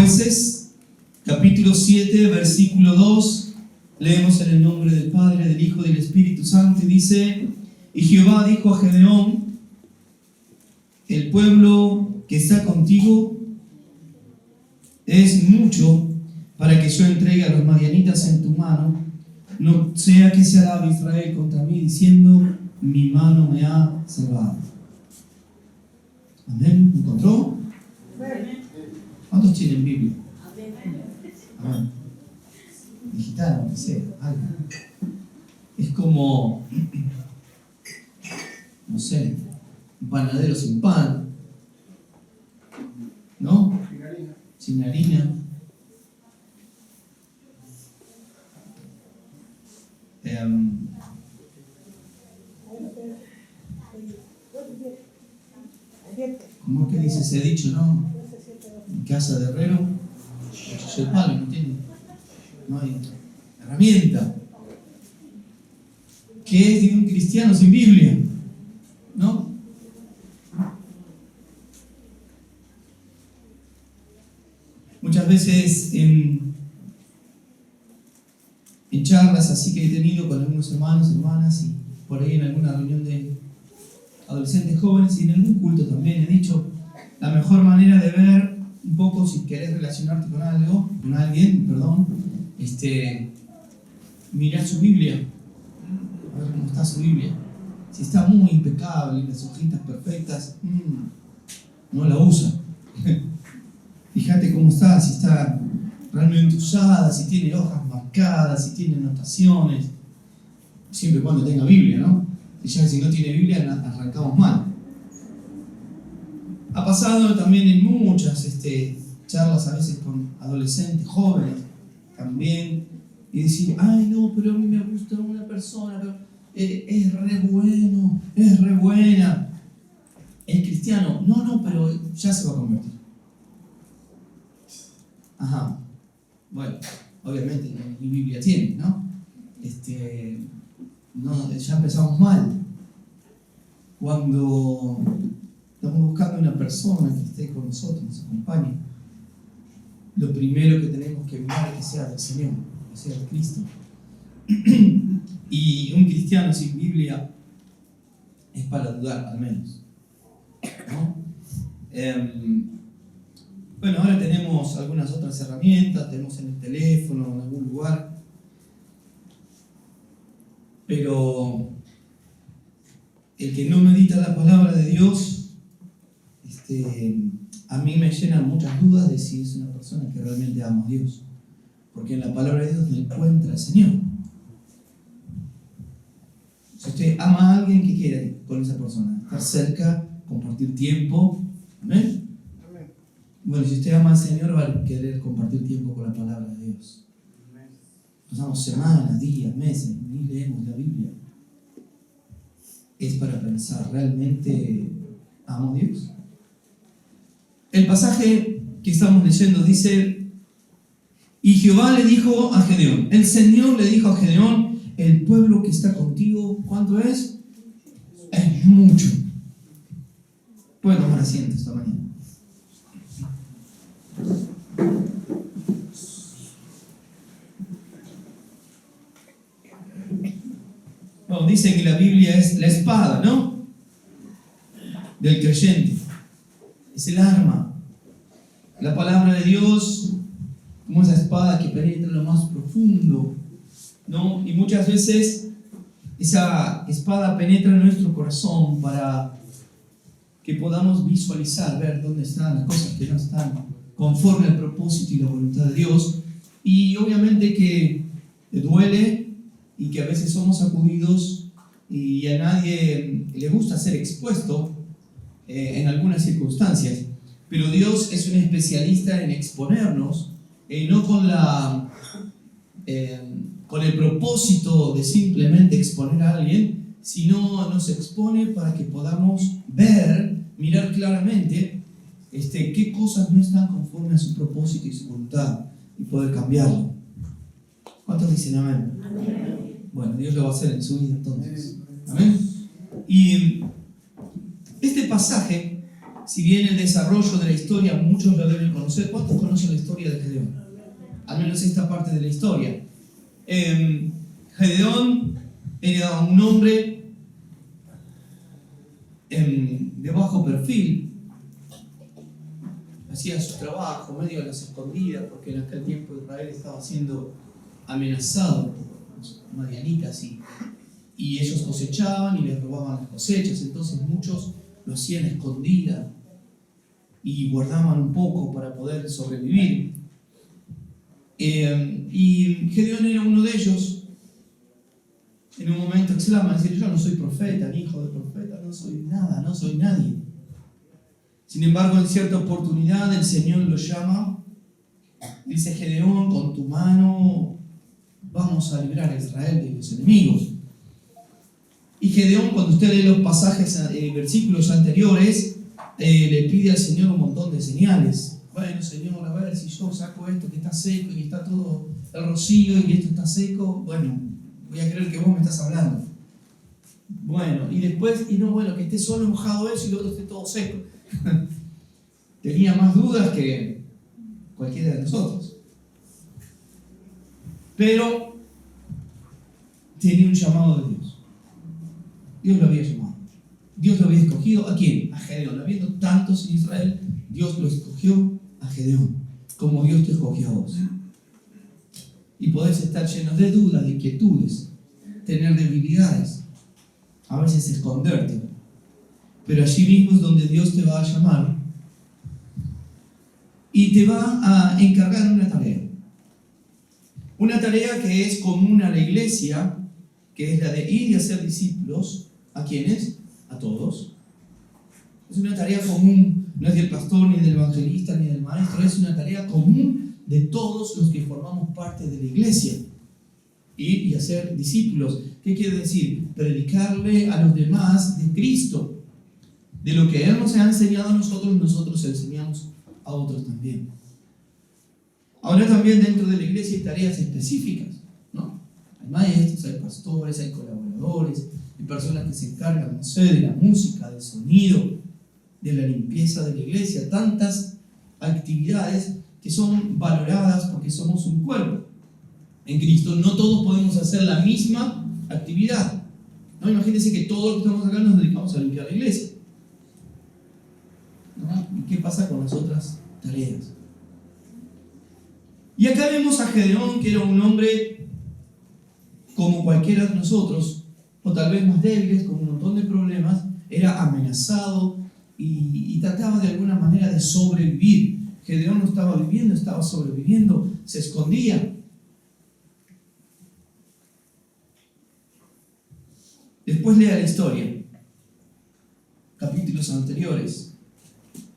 Jueces, capítulo 7, versículo 2, leemos en el nombre del Padre, del Hijo y del Espíritu Santo, y dice: y Jehová dijo a Gedeón: el pueblo que está contigo es mucho para que yo entregue a los madianitas en tu mano, no sea que se alabe Israel contra mí, diciendo: mi mano me ha salvado. Amén. ¿Me encontró? ¿Cuántos tienen Biblia? Amén. Digital, aunque sea, algo. Es como, no sé, un panadero sin pan, ¿no? Sin harina. ¿Cómo es que dice ese dicho, no? En casa de herrero, cuchillo de palo, no hay herramienta. ¿Qué es de un cristiano sin Biblia? ¿No? Muchas veces en charlas así que he tenido con algunos hermanos, hermanas, y por ahí en alguna reunión de adolescentes jóvenes y en algún culto también he dicho: la mejor manera de ver un poco si querés relacionarte con alguien, mirar su Biblia, a ver cómo está su Biblia. Si está muy impecable, las hojitas perfectas, no la usa. Fíjate cómo está, si está realmente usada, si tiene hojas marcadas, si tiene anotaciones, siempre y cuando tenga Biblia, ¿no? Y ya si no tiene Biblia, arrancamos mal. Ha pasado también en muchas charlas, a veces con adolescentes, jóvenes, también, y decir: ay no, pero a mí me gusta una persona, pero es re bueno, es re buena, es cristiano. No, pero ya se va a convertir. Ajá. Bueno, obviamente ni Biblia tiene, ¿no? No, ya empezamos mal. Cuando estamos buscando una persona que esté con nosotros, nos acompañe, lo primero que tenemos que mirar es que sea del Señor, que sea de Cristo. Y un cristiano sin Biblia es para dudar, al menos, ¿no? Bueno, ahora tenemos algunas otras herramientas, tenemos en el teléfono, en algún lugar, pero el que no medita la palabra de Dios, a mí me llenan muchas dudas de si es una persona que realmente ama a Dios, porque en la palabra de Dios no encuentra al Señor. Si usted ama a alguien, ¿qué quiere con esa persona? Estar cerca, compartir tiempo. ¿Amén? Bueno, si usted ama al Señor, va a querer compartir tiempo con la palabra de Dios. Pasamos semanas, días, meses, ni leemos la Biblia. Es para pensar: ¿realmente amo a Dios? El pasaje que estamos leyendo dice: y Jehová le dijo a Gedeón, el Señor le dijo a Gedeón: el pueblo que está contigo, ¿cuánto es? Es mucho. Pueden tomar asiento esta mañana. Bueno, dice que la Biblia es la espada, ¿no? Del creyente. Es el arma. La palabra de Dios, como esa espada que penetra en lo más profundo, ¿no? Y muchas veces esa espada penetra en nuestro corazón para que podamos visualizar, ver dónde están las cosas que no están conforme al propósito y la voluntad de Dios. Y obviamente que duele y que a veces somos sacudidos y a nadie le gusta ser expuesto en algunas circunstancias. Pero Dios es un especialista en exponernos, no con el propósito de simplemente exponer a alguien, sino nos expone para que podamos ver, mirar claramente qué cosas no están conforme a su propósito y su voluntad y poder cambiarlo. ¿Cuántos dicen amén? Amén. Bueno, Dios lo va a hacer en su vida entonces. Amén. Y este pasaje Si bien el desarrollo de la historia muchos lo deben conocer, ¿cuántos conocen la historia de Gedeón? Al menos esta parte de la historia. Gedeón era un hombre de bajo perfil, hacía su trabajo medio a las escondidas, porque en aquel tiempo Israel estaba siendo amenazado por los madianitas y ellos cosechaban y les robaban las cosechas, entonces muchos lo hacían escondida y guardaban un poco para poder sobrevivir. Y Gedeón era uno de ellos. En un momento exclama, decir, yo no soy profeta, ni hijo de profeta, no soy nada, no soy nadie. Sin embargo, en cierta oportunidad el Señor lo llama, dice, Gedeón, con tu mano vamos a librar a Israel de los enemigos. Y Gedeón, cuando usted lee los pasajes, versículos anteriores, le pide al Señor un montón de señales. Bueno, Señor, a ver si yo saco esto que está seco y está todo el rocío y esto está seco, bueno, voy a creer que vos me estás hablando. Bueno, y después, que esté solo mojado eso y lo otro esté todo seco. Tenía más dudas que cualquiera de nosotros. Pero tenía un llamado de Dios. Dios lo había llamado. Dios lo había escogido. ¿A quién? A Gedeón. Habiendo tantos en Israel, Dios lo escogió a Gedeón, como Dios te escogió a vos. Y podés estar llenos de dudas, de inquietudes, tener debilidades, a veces esconderte. Pero allí mismo es donde Dios te va a llamar y te va a encargar una tarea. Una tarea que es común a la iglesia, que es la de ir y hacer discípulos. ¿A quiénes? A todos. Es una tarea común, no es del pastor, ni del evangelista, ni del maestro, es una tarea común de todos los que formamos parte de la iglesia. Ir y hacer discípulos. ¿Qué quiere decir? Predicarle a los demás de Cristo. De lo que Él nos ha enseñado a nosotros, nosotros enseñamos a otros también. Ahora también dentro de la iglesia hay tareas específicas, ¿no? Hay maestros, hay pastores, hay colaboradores, hay personas que se encargan, no sé, de la música, del sonido, de la limpieza de la iglesia, tantas actividades que son valoradas porque somos un cuerpo. En Cristo no todos podemos hacer la misma actividad, ¿no? Imagínense que todos los que estamos acá nos dedicamos a limpiar la iglesia, ¿no? ¿Y qué pasa con las otras tareas? Y acá vemos a Gedeón, que era un hombre como cualquiera de nosotros, o tal vez más débiles, con un montón de problemas, era amenazado y trataba de alguna manera de sobrevivir. Gedeón no estaba viviendo, estaba sobreviviendo, se escondía. Después lea la historia, capítulos anteriores,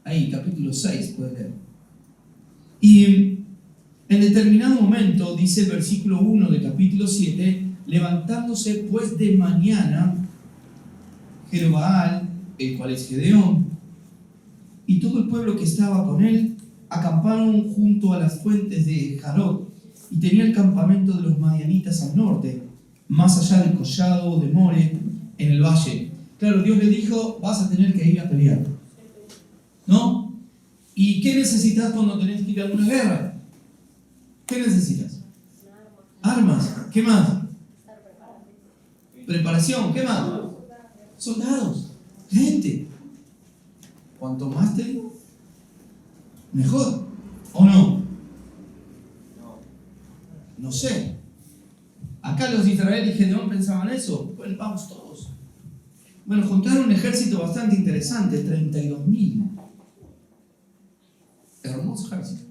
ahí, capítulo 6, puede leer. Y en determinado momento, dice el versículo 1 de capítulo 7, levantándose pues de mañana, Jerobaal, el cual es Gedeón, y todo el pueblo que estaba con él, acamparon junto a las fuentes de Jarot, y tenía el campamento de los madianitas al norte, más allá del collado de More, en el valle. Claro, Dios le dijo, vas a tener que ir a pelear, ¿no? ¿Y qué necesitas cuando tenés que ir a una guerra? ¿Qué necesitas? Armas. ¿Qué más? Preparación. ¿Qué más? Soldados. Gente. Cuanto más te, mejor. ¿O no? No sé. Acá los de Israel y Gedeón pensaban eso. Bueno, vamos todos. Bueno, juntaron un ejército bastante interesante, 32.000. Hermoso ejército.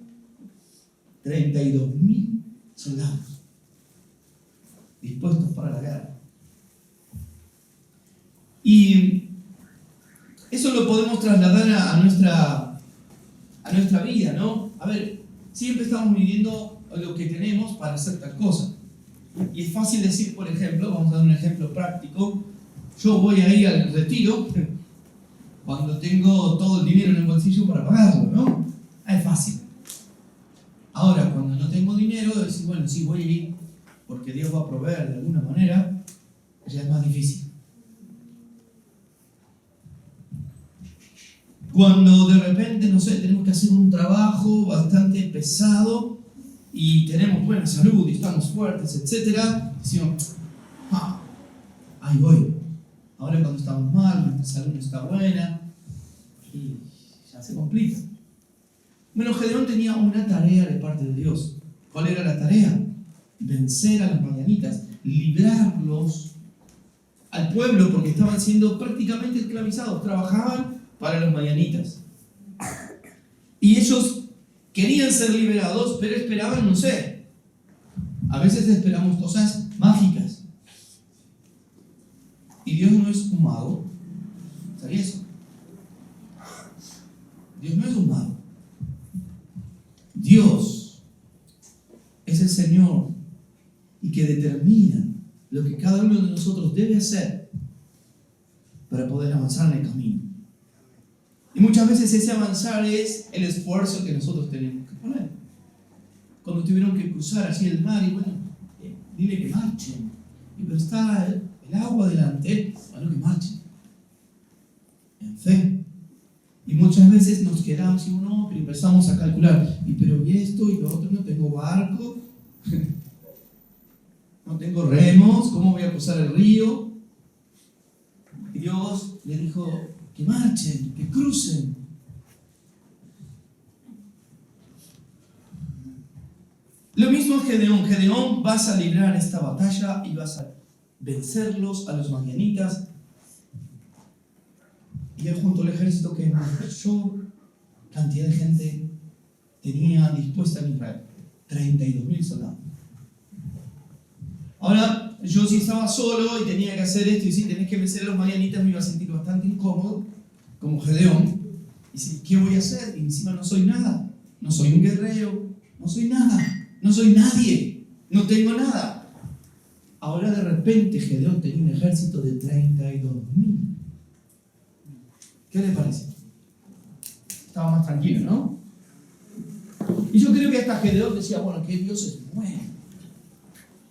32.000 soldados dispuestos para la guerra. Y eso lo podemos trasladar a nuestra vida, ¿no? A ver, siempre estamos viviendo lo que tenemos para hacer tal cosa. Y es fácil decir, por ejemplo, vamos a dar un ejemplo práctico, yo voy a ir al retiro cuando tengo todo el dinero en el bolsillo para pagarlo, ¿no? Es fácil. Ahora, cuando no tengo dinero, decir, bueno, sí, voy a ir porque Dios va a proveer de alguna manera, ya es más difícil. Cuando de repente, no sé, tenemos que hacer un trabajo bastante pesado y tenemos buena salud y estamos fuertes, etc., decimos, ahí voy. Ahora cuando estamos mal, nuestra salud no está buena y ya se complica. Bueno, Gedeón tenía una tarea de parte de Dios. ¿Cuál era la tarea? Vencer a los madianitas, librarlos al pueblo, porque estaban siendo prácticamente esclavizados, trabajaban para los madianitas. Y ellos querían ser liberados, pero esperaban, no sé, a veces esperamos cosas mágicas. Y Dios no es un mago, ¿sabías eso? Dios no es un mago. Dios es el Señor y que determina lo que cada uno de nosotros debe hacer para poder avanzar en el camino. Y muchas veces ese avanzar es el esfuerzo que nosotros tenemos que poner. Cuando tuvieron que cruzar así el mar y bueno, dile que marchen. Pero está el agua delante, bueno, que marchen. En fe. Y muchas veces nos quedamos y no, pero empezamos a calcular. ¿Y esto y lo otro? No tengo barco. No tengo remos. ¿Cómo voy a cruzar el río? Y Dios le dijo que marchen, que crucen. Lo mismo es Gedeón. Gedeón, vas a librar esta batalla y vas a vencerlos a los madianitas. Y él junto al ejército que mayor cantidad de gente tenía dispuesta en Israel. 32.000 soldados. Ahora, yo si estaba solo y tenía que hacer esto y si tenés que vencer a los madianitas, me iba a sentir bastante incómodo, como Gedeón. Y si, ¿qué voy a hacer? Y encima no soy nada. No soy un guerrero. No soy nada. No soy nadie. No tengo nada. Ahora de repente Gedeón tenía un ejército de 32.000. ¿Qué le parece? Estaba más tranquilo, ¿no? Y yo creo que hasta Gedeón decía, bueno, que Dios es bueno.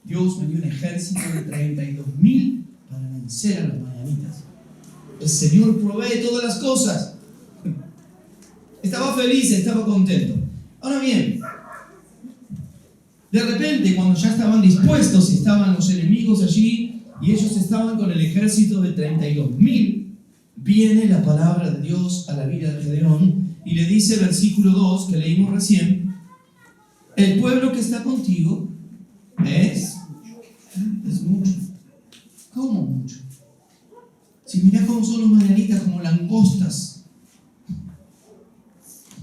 Dios me dio un ejército de 32.000 para vencer a los madianitas. El Señor provee todas las cosas. Estaba feliz, estaba contento. Ahora bien, de repente, cuando ya estaban dispuestos, estaban los enemigos allí y ellos estaban con el ejército de 32.000, viene la palabra de Dios a la vida de Gedeón y le dice, versículo 2, que leímos recién, el pueblo que está contigo es mucho. ¿Cómo mucho? Si mirá cómo son los madianitas, como langostas.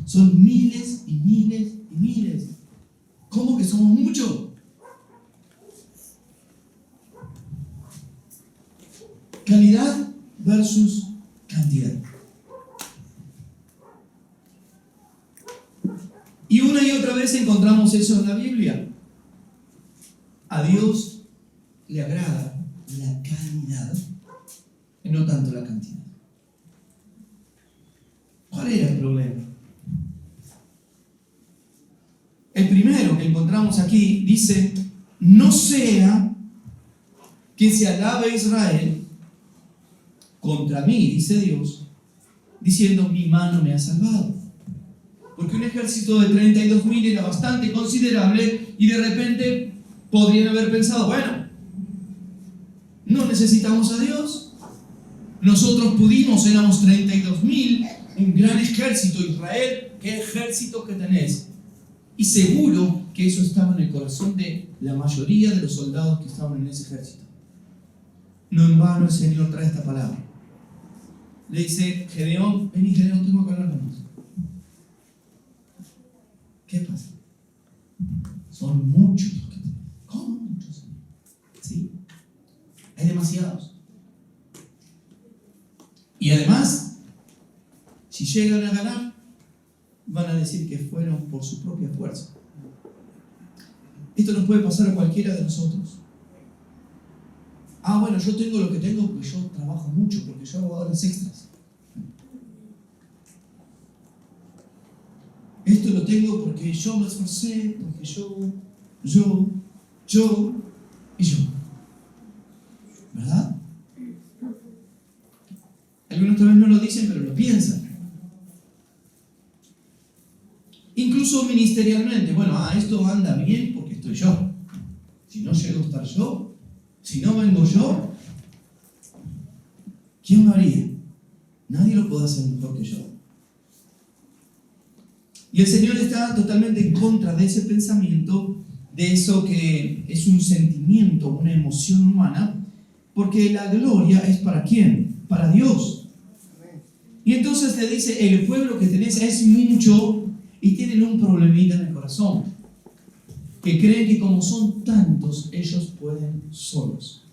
Son miles y miles y miles. ¿Cómo que somos muchos? Calidad versus cantidad. Y una y otra vez encontramos eso en la Biblia. A Dios le agrada la calidad y no tanto la cantidad. ¿Cuál era el problema? El primero que encontramos aquí dice, no sea que se alabe Israel contra mí, dice Dios, diciendo, mi mano me ha salvado. Porque un ejército de 32.000 era bastante considerable y de repente podrían haber pensado, bueno, no necesitamos a Dios. Nosotros pudimos, éramos 32.000, un gran ejército. Israel, ¿qué ejército que tenés? Y seguro que eso estaba en el corazón de la mayoría de los soldados que estaban en ese ejército. No en vano el Señor trae esta palabra. Le dice, Gedeón, vení Gedeón, tengo que hablar con vos. ¿Qué pasa? Son muchos los que tenemos. ¿Cómo muchos? ¿Sí? Hay demasiados. Y además, si llegan a ganar, van a decir que fueron por su propia fuerza. Esto nos puede pasar a cualquiera de nosotros. Bueno, yo tengo lo que tengo porque yo trabajo mucho, porque yo hago horas extras. Esto lo tengo porque yo me esforcé, porque yo y yo. ¿Verdad? Algunos tal vez no lo dicen, pero lo piensan. ministerialmente. Bueno, esto anda bien porque estoy yo. Si no llego a estar yo, si no vengo yo, ¿quién lo haría? Nadie lo puede hacer mejor que yo. Y el Señor está totalmente en contra de ese pensamiento, de eso que es un sentimiento, una emoción humana, porque la gloria es ¿para quién? Para Dios. Y entonces le dice, el pueblo que tenés es mucho y tienen un problemita en el corazón, que creen que como son tantos, ellos pueden solos.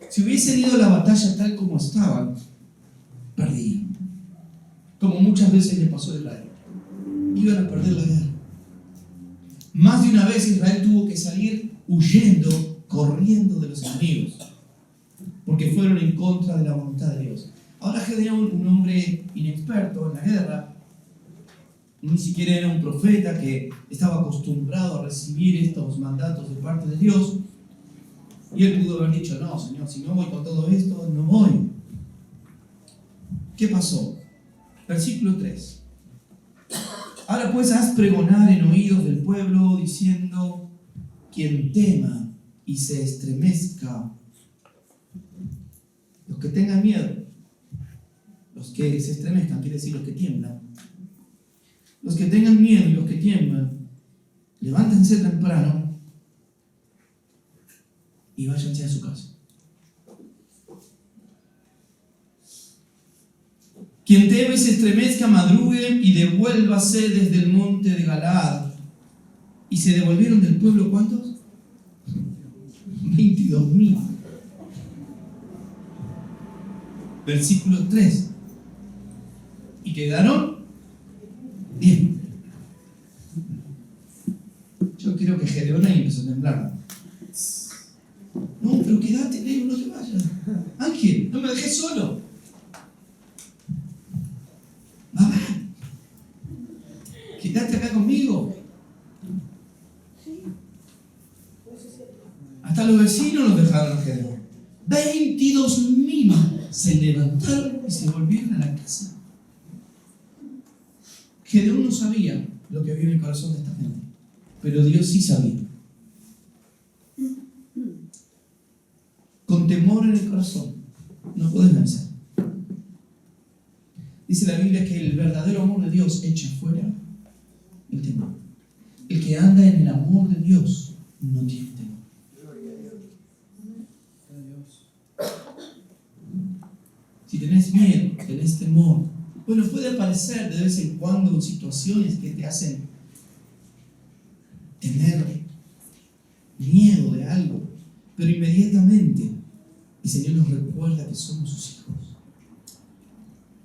Si hubiesen ido a la batalla tal como estaban, perdían. Como muchas veces le pasó a Israel. Iban a perder la guerra. Más de una vez Israel tuvo que salir huyendo, corriendo de los enemigos, porque fueron en contra de la voluntad de Dios. Ahora Gedeón, un hombre inexperto en la guerra, ni siquiera era un profeta que estaba acostumbrado a recibir estos mandatos de parte de Dios, y él pudo haber dicho, no, Señor, si no voy con todo esto, no voy. ¿Qué pasó? Versículo 3. Ahora pues haz pregonar en oídos del pueblo, diciendo, quien tema y se estremezca, los que tengan miedo, los que se estremezcan, quiere decir los que tiemblan, los que tengan miedo y los que tiemblan, levántense temprano y váyanse a su casa. Quien teme y se estremezca, madrugue y devuélvase desde el monte de Galaad. ¿Y se devolvieron del pueblo cuántos? 22.000. Versículo 3. Y quedaron 10. Yo creo que Gedeón ahí empezó a temblar. No, pero quédate, Leo, no te vayas. Ángel, no me dejes solo. Mamá, quédate acá conmigo. Hasta los vecinos los dejaron a Gedeón. 22.000 se levantaron y se volvieron a la casa. Gedeón no sabía lo que había en el corazón de esta gente, pero Dios sí sabía. Con temor en el corazón no puedes vencer. Dice la Biblia que el verdadero amor de Dios echa fuera el temor. El que anda en el amor de Dios no tiene temor. Si tenés miedo, tenés temor, bueno, puede aparecer de vez en cuando situaciones que te hacen tener miedo de algo, pero inmediatamente el Señor nos recuerda que somos sus hijos.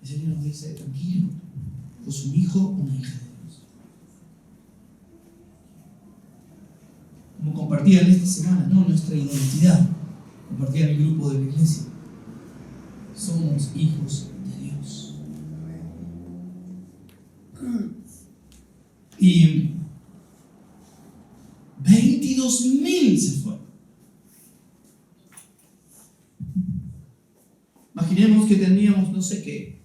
El Señor nos dice, tranquilo, sos un hijo o una hija de Dios. Como compartían esta semana, ¿no? Nuestra identidad, compartían el grupo de la iglesia. Somos hijos de Dios. Y 22.000 se fueron. Imaginemos que teníamos, no sé qué,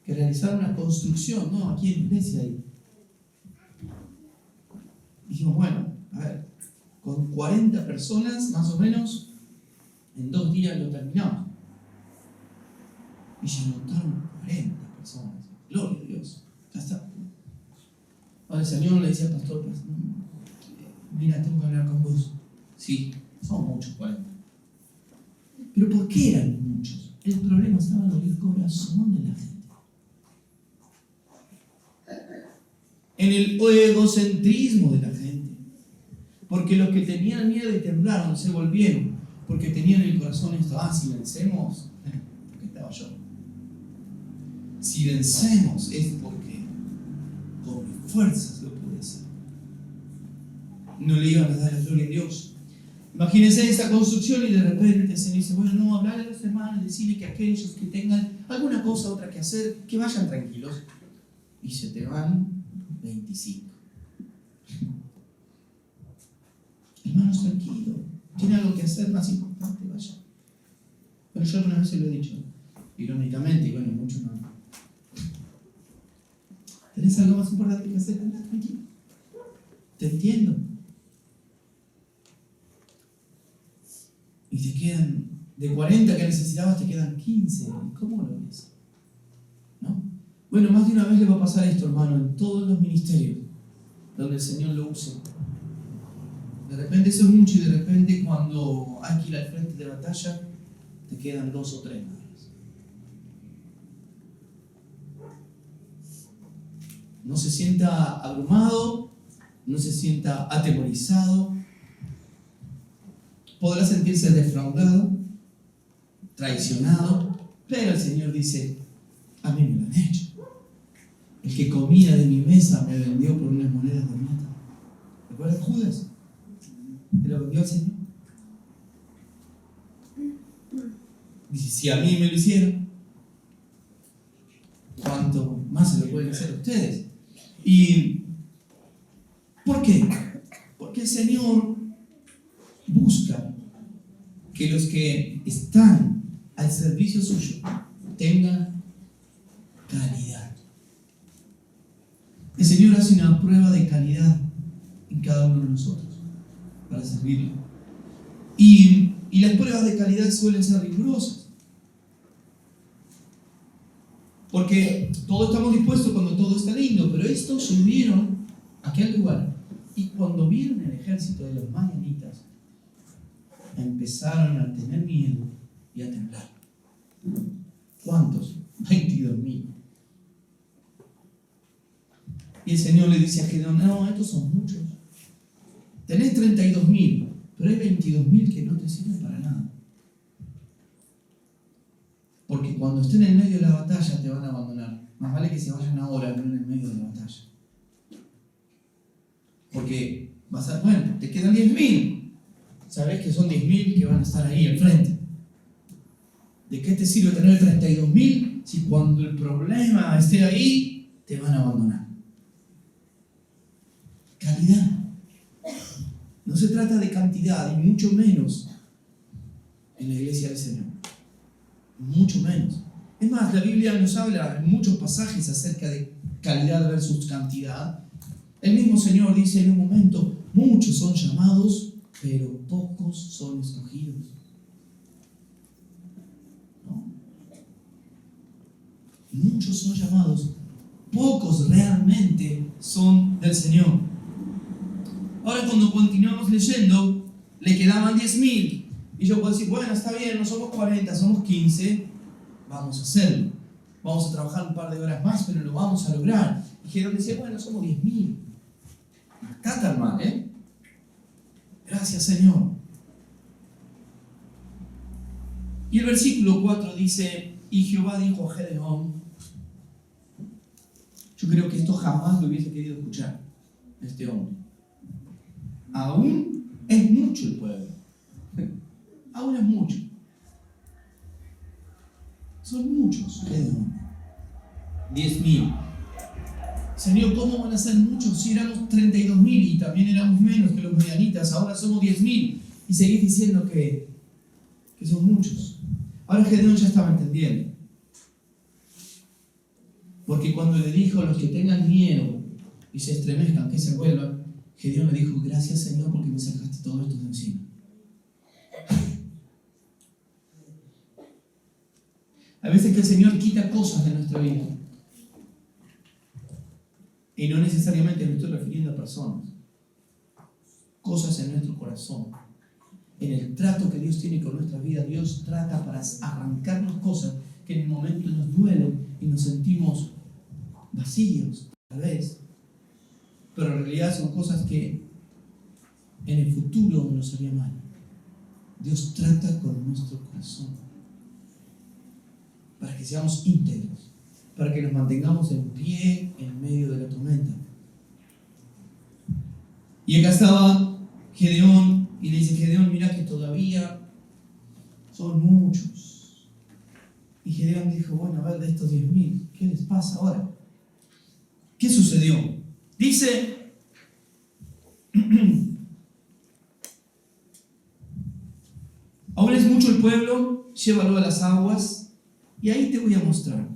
que realizar una construcción, ¿no? Aquí en la iglesia. Y dijimos, bueno, a ver, con 40 personas, más o menos, en 2 días lo terminamos. Y se anotaron 40 personas. Gloria a Dios. Ya está. Ahora el Señor le decía al pastor, mira, tengo que hablar con vos. Sí, son muchos 40. Pero ¿por qué eran muchos? El problema estaba en el corazón de la gente. En el egocentrismo de la gente. Porque los que tenían miedo y temblaron se volvieron. Porque tenían el corazón esto, si vencemos, porque estaba yo. Si vencemos es porque con mis fuerzas lo pude hacer. No le iban a dar la gloria a Dios. Imagínense esta construcción y de repente se dice, bueno, no, hablarle a los hermanos, decirle que aquellos que tengan alguna cosa otra que hacer, que vayan tranquilos. Y se te van 25. Hermanos, tranquilo. Tiene algo que hacer más importante, vaya. Pero yo alguna vez se lo he dicho, irónicamente, y bueno, mucho no. ¿Tenés algo más importante que hacer? Anda, tranquilo. te entiendo. Y te quedan, de 40 que necesitabas, te quedan 15. ¿Cómo lo ves? ¿No? Bueno, más de una vez le va a pasar esto, hermano, en todos los ministerios donde el Señor lo use. De repente eso es mucho y de repente cuando hay que ir al frente de batalla, te quedan 2 o 3 nada más. No se sienta abrumado, no se sienta atemorizado. Podrá sentirse defraudado, traicionado, pero el Señor dice, a mí me lo han hecho. El que comía de mi mesa me vendió por unas monedas de plata. ¿Recuerdas Judas? ¿Que lo vendió al Señor? Dice, si a mí me lo hicieron, ¿cuánto más se lo pueden hacer a ustedes? ¿Y por qué? Porque el Señor busca que los que están al servicio suyo tengan calidad. El Señor hace una prueba de calidad en cada uno de nosotros para servirle. Y las pruebas de calidad suelen ser rigurosas. Porque todos estamos dispuestos cuando todo está lindo, pero estos subieron a aquel lugar. Y cuando vieron el ejército de los madianitas, empezaron a tener miedo y a temblar. ¿Cuántos? 22.000. Y el Señor le dice a Gedeón, no, estos son muchos. Tenés 32.000, pero hay 22.000 que no te sirven para nada. Porque cuando estén en el medio de la batalla te van a abandonar. Más vale que se vayan ahora, no en el medio de la batalla. Porque vas a, bueno, te quedan 10.000. Sabés que son 10.000 que van a estar ahí al frente. ¿De qué te sirve tener 32.000 si cuando el problema esté ahí te van a abandonar? Calidad. No se trata de cantidad, y mucho menos en la iglesia del Señor. Mucho menos. Es más, la Biblia nos habla en muchos pasajes acerca de calidad versus cantidad. El mismo Señor dice en un momento, muchos son llamados, pero pocos son escogidos. ¿No? Muchos son llamados, pocos realmente son del Señor. Ahora cuando continuamos leyendo, le quedaban 10.000. Y yo puedo decir, bueno, está bien, no somos 40, somos 15, vamos a hacerlo. Vamos a trabajar un par de horas más, pero lo vamos a lograr. Y Gedeón decía, bueno, somos 10.000. No está tan mal, ¿eh? Gracias, Señor. Y el versículo 4 dice, y Jehová dijo a Gedeón, yo creo que esto jamás lo hubiese querido escuchar este hombre. Aún es mucho el pueblo. Aún es mucho. Son muchos, Gedeón. 10.000. Señor, ¿cómo van a ser muchos si éramos 32.000 y también éramos menos que los medianitas? Ahora somos 10.000 y seguís diciendo que son muchos. Ahora Gedeón ya estaba entendiendo. Porque cuando le dijo a los que tengan miedo y se estremezcan, que se vuelvan, Gedeón le dijo, gracias Señor porque me sacaste todo esto de encima. A veces que el Señor quita cosas de nuestra vida. Y no necesariamente me estoy refiriendo a personas. Cosas en nuestro corazón. En el trato que Dios tiene con nuestra vida, Dios trata para arrancarnos cosas que en el momento nos duelen y nos sentimos vacíos, tal vez. Pero en realidad son cosas que en el futuro nos haría mal. Dios trata con nuestro corazón para que seamos íntegros, para que nos mantengamos en pie en medio de la tormenta. Y acá estaba Gedeón y le dice, Gedeón, mira que todavía son muchos. Y Gedeón dijo, bueno, a ver, de estos 10.000, ¿qué les pasa ahora? ¿Qué sucedió? Dice, aún es mucho el pueblo, llévalo a las aguas y ahí te voy a mostrar.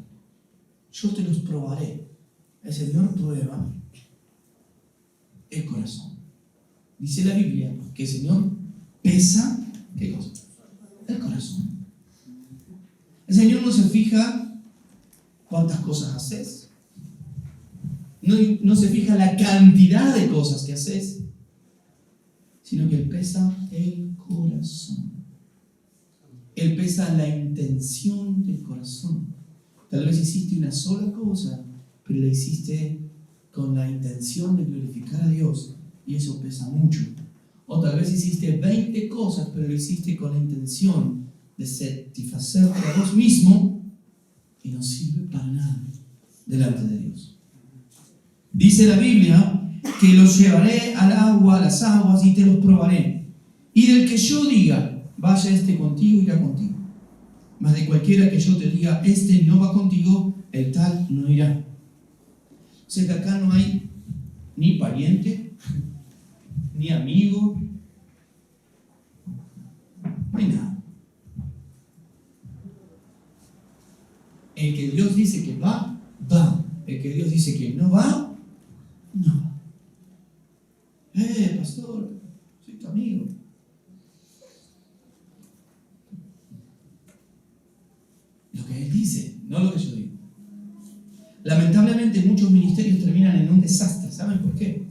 Yo te los probaré. El Señor prueba el corazón. Dice la Biblia que el Señor pesa, ¿qué cosa? El corazón. El Señor no se fija cuántas cosas haces. No se fija la cantidad de cosas que haces, sino que Él pesa el corazón. Él pesa la intención del corazón. Tal vez hiciste una sola cosa, pero la hiciste con la intención de glorificar a Dios, y eso pesa mucho. O tal vez hiciste 20 cosas, pero lo hiciste con la intención de satisfacerte a vos mismo, y no sirve para nada delante de Dios. Dice la Biblia que los llevaré al agua, a las aguas, y te los probaré. Y del que yo diga, vaya este contigo, irá contigo. Mas de cualquiera que yo te diga, este no va contigo, el tal no irá. O sea que acá no hay ni pariente, ni amigo, no hay nada. El que Dios dice que va, va. El que Dios dice que no va, no. Pastor, soy tu amigo. Lo que Él dice, no lo que yo digo. Lamentablemente muchos ministerios terminan en un desastre. ¿Saben por qué?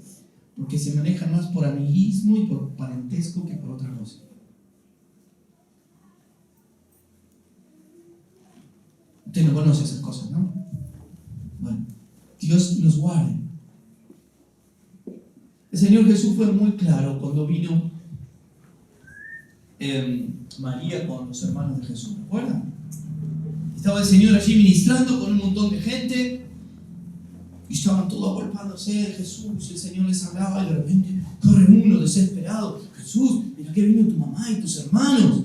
Porque se manejan más por amiguismo y por parentesco que por otra cosa. Usted no conoce esas cosas, ¿no? Bueno, Dios nos guarde. El Señor Jesús fue muy claro cuando vino María con los hermanos de Jesús. ¿Recuerdan? Estaba el Señor allí ministrando con un montón de gente y estaban todos agolpándose de Jesús, y el Señor les hablaba y de repente corre uno desesperado: Jesús, mira que vino tu mamá y tus hermanos.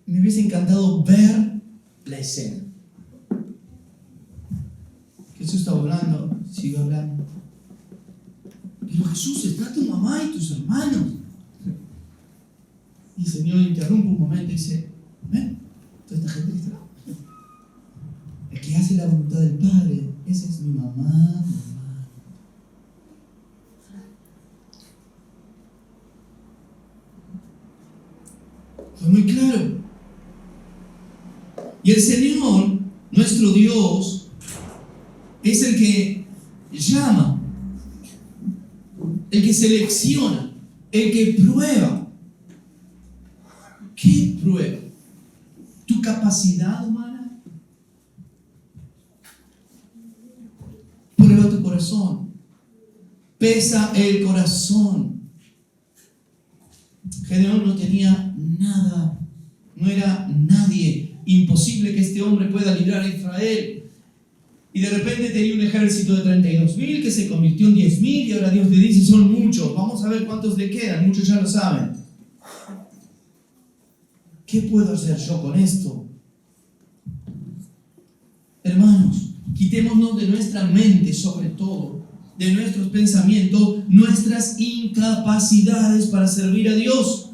Me hubiese encantado ver la escena. Jesús estaba hablando, sigue hablando. Pero Jesús, está tu mamá y tus hermanos. Y el Señor interrumpe un momento y dice: ¿ven? Toda esta gente que está. El que hace la voluntad del Padre, esa es mi mamá, mi hermano. Fue muy claro. Y el Señor, nuestro Dios, es el que llama, el que selecciona, el que prueba. ¿Qué prueba? ¿Tu capacidad humana? Prueba tu corazón. Pesa el corazón. Gedeón no tenía nada, no era nadie. Imposible que este hombre pueda librar a Israel. Y de repente tenía un ejército de 32,000 que se convirtió en 10,000, y ahora Dios le dice: son muchos, vamos a ver cuántos le quedan. Muchos ya lo saben. ¿Qué puedo hacer yo con esto? Hermanos, quitémonos de nuestra mente, sobre todo, de nuestros pensamientos, nuestras incapacidades para servir a Dios.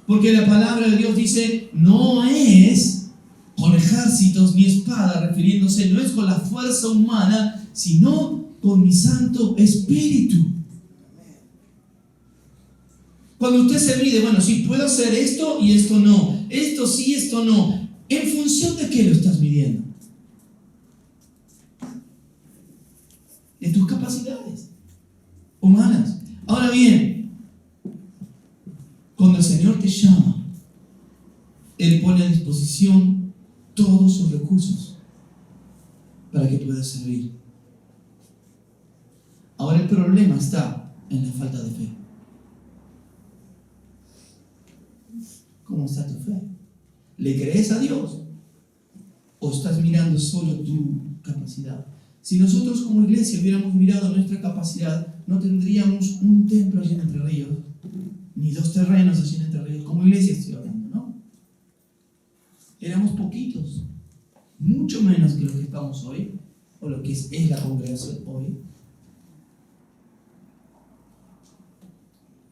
Porque la palabra de Dios dice: no es con ejércitos ni espada, refiriéndose, no es con la fuerza humana, sino con mi Santo Espíritu. Cuando usted se mide, bueno, sí, puedo hacer esto y esto no, esto sí, esto no. ¿En función de qué lo estás midiendo? De tus capacidades humanas. Ahora bien, cuando el Señor te llama, Él pone a disposición todos sus recursos para que puedas servir. Ahora el problema está en la falta de fe. ¿Cómo está tu fe? ¿Le crees a Dios? ¿O estás mirando solo tu capacidad? Si nosotros como iglesia hubiéramos mirado nuestra capacidad, no tendríamos un templo allí en Entre Ríos, ni 2 terrenos allí en Entre Ríos. Como iglesia estoy hablando, ¿no? Éramos poquitos, mucho menos que lo que estamos hoy, o lo que es la congregación hoy.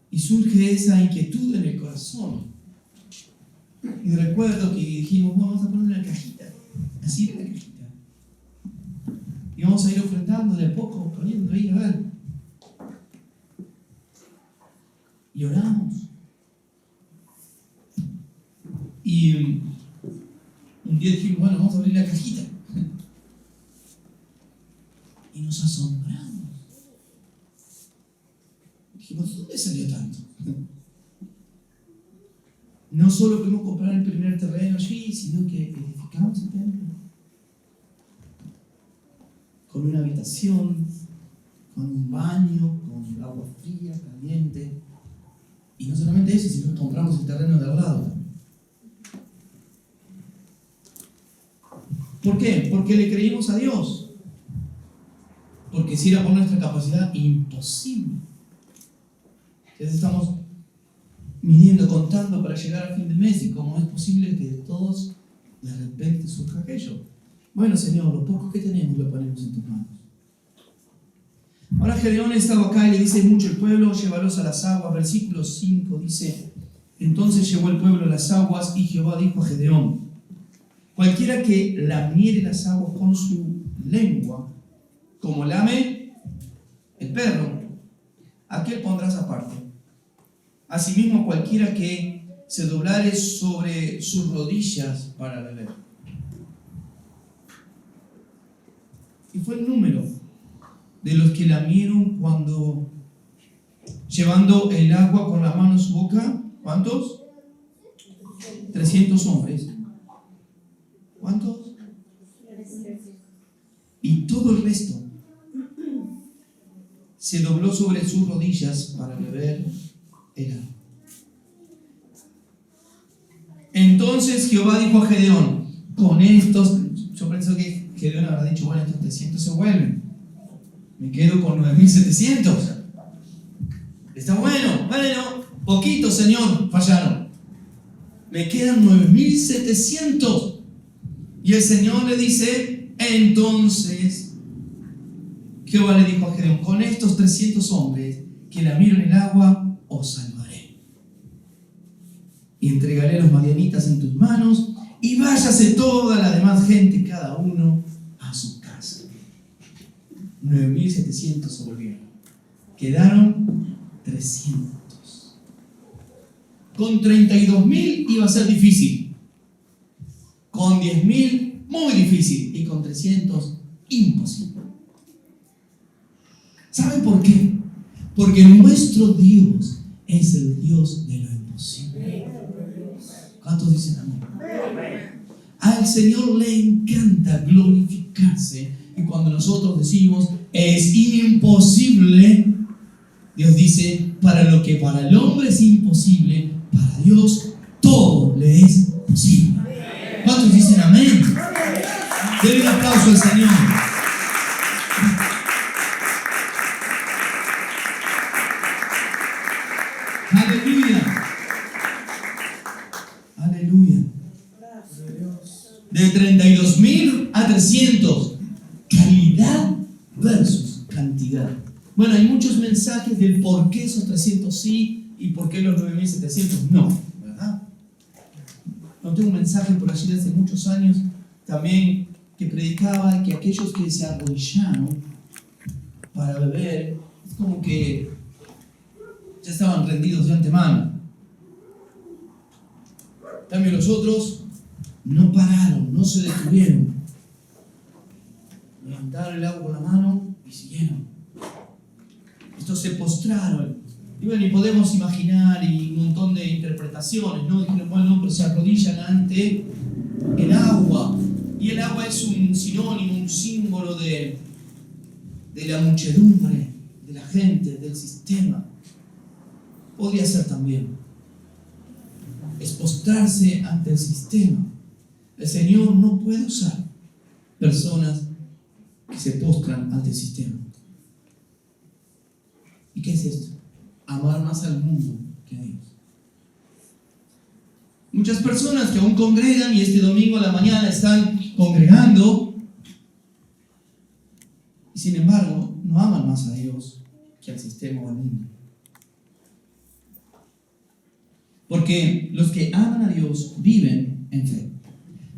Y surge esa inquietud en el corazón. Y recuerdo que dijimos: vamos a poner una cajita, así era la cajita, y vamos a ir ofreciendo investigando de a poco, poniendo ahí a ver. Y oramos. Y un día dijimos, bueno, vamos a abrir la cajita. Y nos asombramos. Dijimos, ¿dónde salió tanto? No solo pudimos comprar el primer terreno allí, sino que edificamos el templo. Con una habitación, con un baño, con agua fría, caliente. Y no solamente eso, sino que compramos el terreno de al lado. ¿Por qué? Porque le creímos a Dios. Porque si era por nuestra capacidad, imposible. Entonces estamos midiendo, contando para llegar al fin del mes, y cómo es posible que de todos de repente surja aquello. Bueno, Señor, lo poco que tenemos lo ponemos en tus manos. Ahora Gedeón estaba acá y le dice mucho el pueblo, llévalos a las aguas. Versículo 5 dice, entonces llevó el pueblo a las aguas y Jehová dijo a Gedeón, cualquiera que lamiere las aguas con su lengua, como lame el perro, aquel pondrás aparte. Asimismo, cualquiera que se doblare sobre sus rodillas para beber. Y fue el número de los que lamieron cuando, llevando el agua con la mano en su boca. ¿Cuántos? 300 hombres. ¿Cuántos? Y todo el resto se dobló sobre sus rodillas para beber el agua. Entonces Jehová dijo a Gedeón, con estos, yo pienso que Gedeón habrá dicho, bueno, estos 300 se vuelven, me quedo con 9.700. Está bueno, poquito, Señor, fallaron. Me quedan 9.700. Y el Señor le dice, entonces Jehová le dijo a Gedeón, con estos 300 hombres que lamieron el agua, os salvaré. Y entregaré a los madianitas en tus manos, y váyase toda la demás gente, cada uno a su casa. 9.700 se volvieron. Quedaron 300. Con 32.000 iba a ser difícil. Con 10.000 muy difícil. Y con 300 imposible. ¿Saben por qué? Porque nuestro Dios es el Dios de lo imposible. ¿Cuántos dicen amén? Al Señor le encanta glorificarse. Y cuando nosotros decimos es imposible, Dios dice, para lo que para el hombre es imposible, para Dios todo le es posible. ¿Cuántos dicen amén? Denle un aplauso al Señor. Aleluya. Aleluya. De 32.000 a 300. Calidad versus cantidad. Bueno, hay muchos mensajes del por qué esos 300 sí y por qué los 9.700 no, ¿verdad? No, tengo un mensaje por allí de hace muchos años también que predicaba que aquellos que se arrodillaron para beber, es como que ya estaban rendidos de antemano. También los otros no pararon, no se detuvieron. Levantaron el agua con la mano y siguieron. Estos se postraron. Y bueno, y podemos imaginar y un montón de interpretaciones, ¿no? Dijeron, bueno, pero se arrodillan ante el agua. Y el agua es un sinónimo, un símbolo de la muchedumbre, de la gente, del sistema. Podría ser también. Es postrarse ante el sistema. El Señor no puede usar personas que se postran ante el sistema. ¿Y qué es esto? Amar más al mundo que a Dios. Muchas personas que aún congregan y este domingo a la mañana están congregando y sin embargo no aman más a Dios que al sistema o al mundo. Porque los que aman a Dios viven en fe.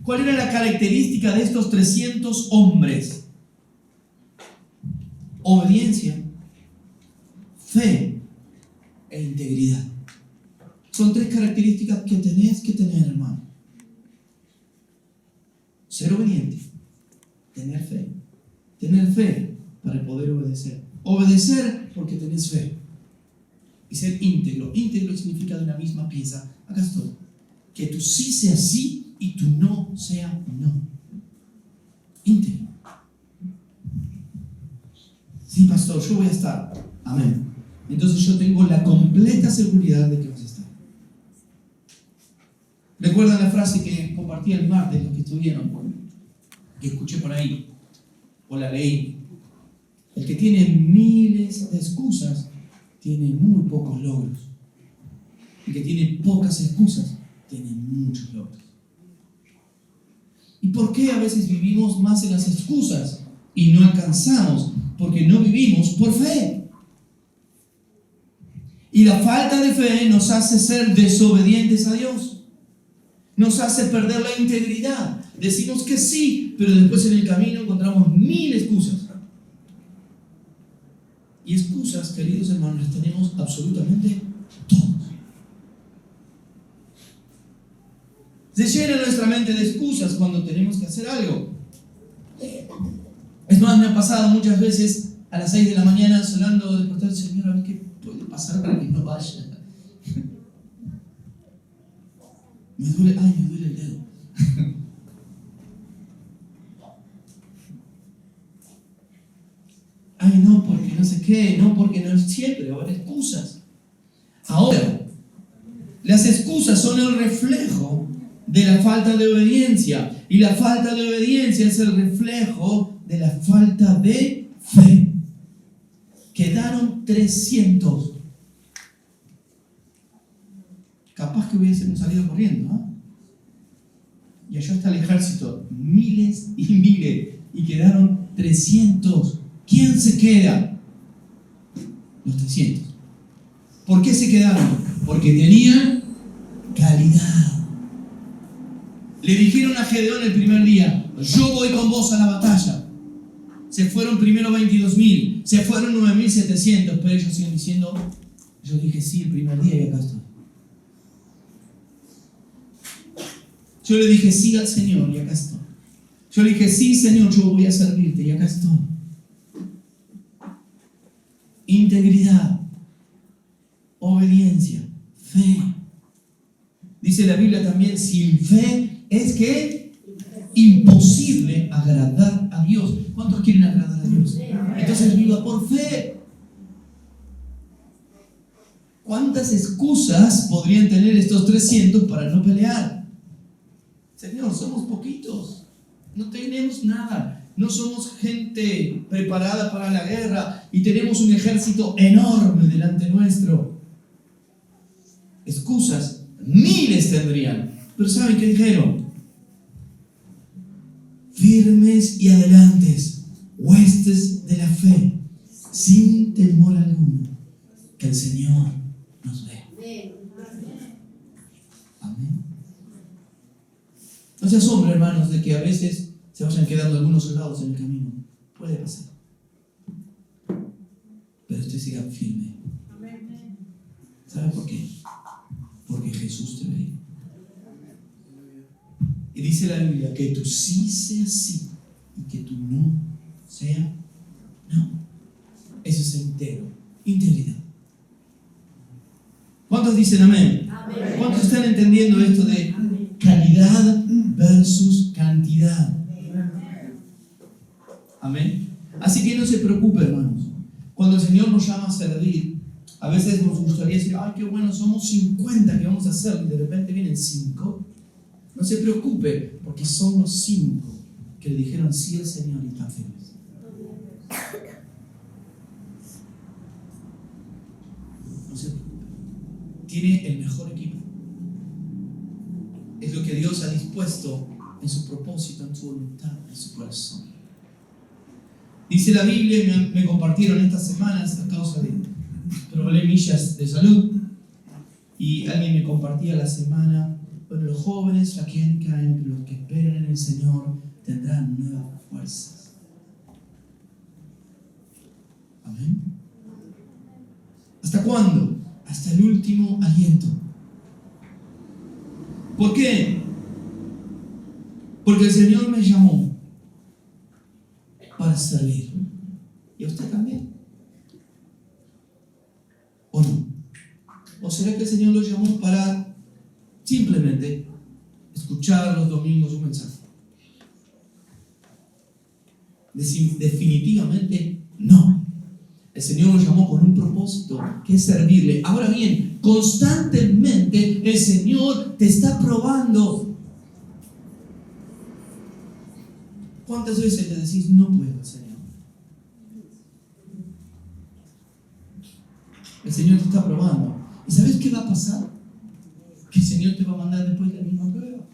¿Cuál era la característica de estos 300 hombres? obediencia, fe e integridad. Son 3 características que tenés que tener, hermano. Ser obediente, tener fe. Tener fe para poder obedecer. Obedecer porque tenés fe. Y ser íntegro. Íntegro significa de una misma pieza. Acá estoy. Que tu sí sea sí y tu no sea no. Íntegro. Sí, pastor, yo voy a estar. Amén. Entonces yo tengo la completa seguridad de que vas a estar. ¿Recuerdan la frase que compartí el martes, los que estuvieron? Que escuché por ahí, o la leí. El que tiene miles de excusas, tiene muy pocos logros. El que tiene pocas excusas, tiene muchos logros. ¿Y por qué a veces vivimos más en las excusas y no alcanzamos? Porque no vivimos por fe. Y la falta de fe nos hace ser desobedientes a Dios. Nos hace perder la integridad. Decimos que sí, pero después en el camino encontramos 1000 excusas. Y excusas, queridos hermanos, las tenemos absolutamente todos. Se llena nuestra mente de excusas cuando tenemos que hacer algo. Es más, me ha pasado muchas veces a las 6 de la mañana sonando despertar, Señor, a ver qué puede pasar para que no vaya. Me duele el dedo. Ay, no, porque no sé qué, no, porque no es siempre, ahora excusas. Ahora, las excusas son el reflejo de la falta de obediencia. Y la falta de obediencia es el reflejo de la falta de fe. Quedaron 300. Capaz que hubiésemos salido corriendo, ¿no? Y allá está el ejército, miles y miles, y quedaron 300. ¿Quién se queda? Los 300. ¿Por qué se quedaron? Porque tenían calidad. Le dijeron a Gedeón el primer día, yo voy con vos a la batalla. Se fueron primero 22.000, se fueron 9.700, pero ellos siguen diciendo, yo dije sí el primer día y acá estoy. Yo le dije sí al Señor y acá estoy. Yo le dije sí, Señor, yo voy a servirte y acá estoy. Integridad, obediencia, fe. Dice la Biblia también, sin fe es que imposible agradar a Dios. ¿Cuántos quieren agradar a Dios? Entonces viva por fe. ¿Cuántas excusas podrían tener estos 300 para no pelear? Señor, somos poquitos, no tenemos nada. No somos gente preparada para la guerra y tenemos un ejército enorme delante nuestro. Excusas, miles tendrían. Pero ¿saben qué dijeron? Firmes y adelantes, huestes de la fe, sin temor alguno, que el Señor nos ve. Amén. No se asombren, hermanos, de que a veces se vayan quedando algunos soldados en el camino. Puede pasar. Pero usted siga firme. ¿Sabe por qué? Porque Jesús te ve. Y dice la Biblia que tu sí sea sí y que tu no sea no. Eso es entero. Integridad. ¿Cuántos dicen amén? Amén. ¿Cuántos están entendiendo esto de calidad versus cantidad? Amén. Así que no se preocupe, hermanos. Cuando el Señor nos llama a servir, a veces nos gustaría decir, ay, qué bueno, somos 50 que vamos a hacer, y de repente vienen 5. No se preocupe, porque son los 5 que le dijeron sí al Señor y están firmes. No se preocupe. Tiene el mejor equipo. Es lo que Dios ha dispuesto en su propósito, en su voluntad, en su corazón. Dice la Biblia, me compartieron estas semanas a causa de problemillas de salud, y alguien me compartía la semana, bueno, los jóvenes caen, pero los que esperan en el Señor tendrán nuevas fuerzas. Amén. ¿Hasta cuándo? Hasta el último aliento. ¿Por qué? Porque el Señor me llamó para servir. ¿Y a usted también? ¿O no? ¿O será que el Señor lo llamó para simplemente escuchar los domingos un mensaje? Definitivamente no. El Señor lo llamó con un propósito, que es servirle. Ahora bien, constantemente el Señor te está probando. ¿Cuántas veces le decís no puedo, Señor? El Señor te está probando. ¿Y sabes qué va a pasar? Que el Señor te va a mandar después la misma prueba.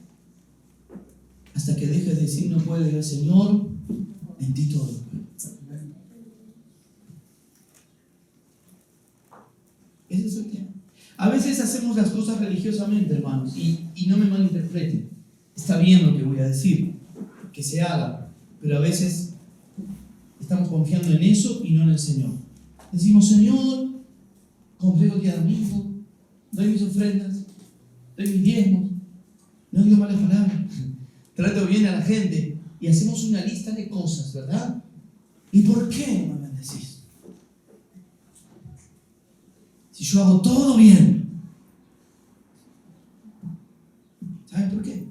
Hasta que dejes de decir no puedo, el Señor, en ti todo lo puedo. Ese es el tema. A veces hacemos las cosas religiosamente, hermanos, y no me malinterpreten. Está bien lo que voy a decir, que se haga, pero a veces estamos confiando en eso y no en el Señor. Decimos, Señor, congrego el día domingo, doy mis ofrendas, doy mis diezmos, no digo malas palabras, trato bien a la gente y hacemos una lista de cosas, ¿verdad? ¿Y por qué no me bendecís? Si yo hago todo bien, ¿sabes por qué?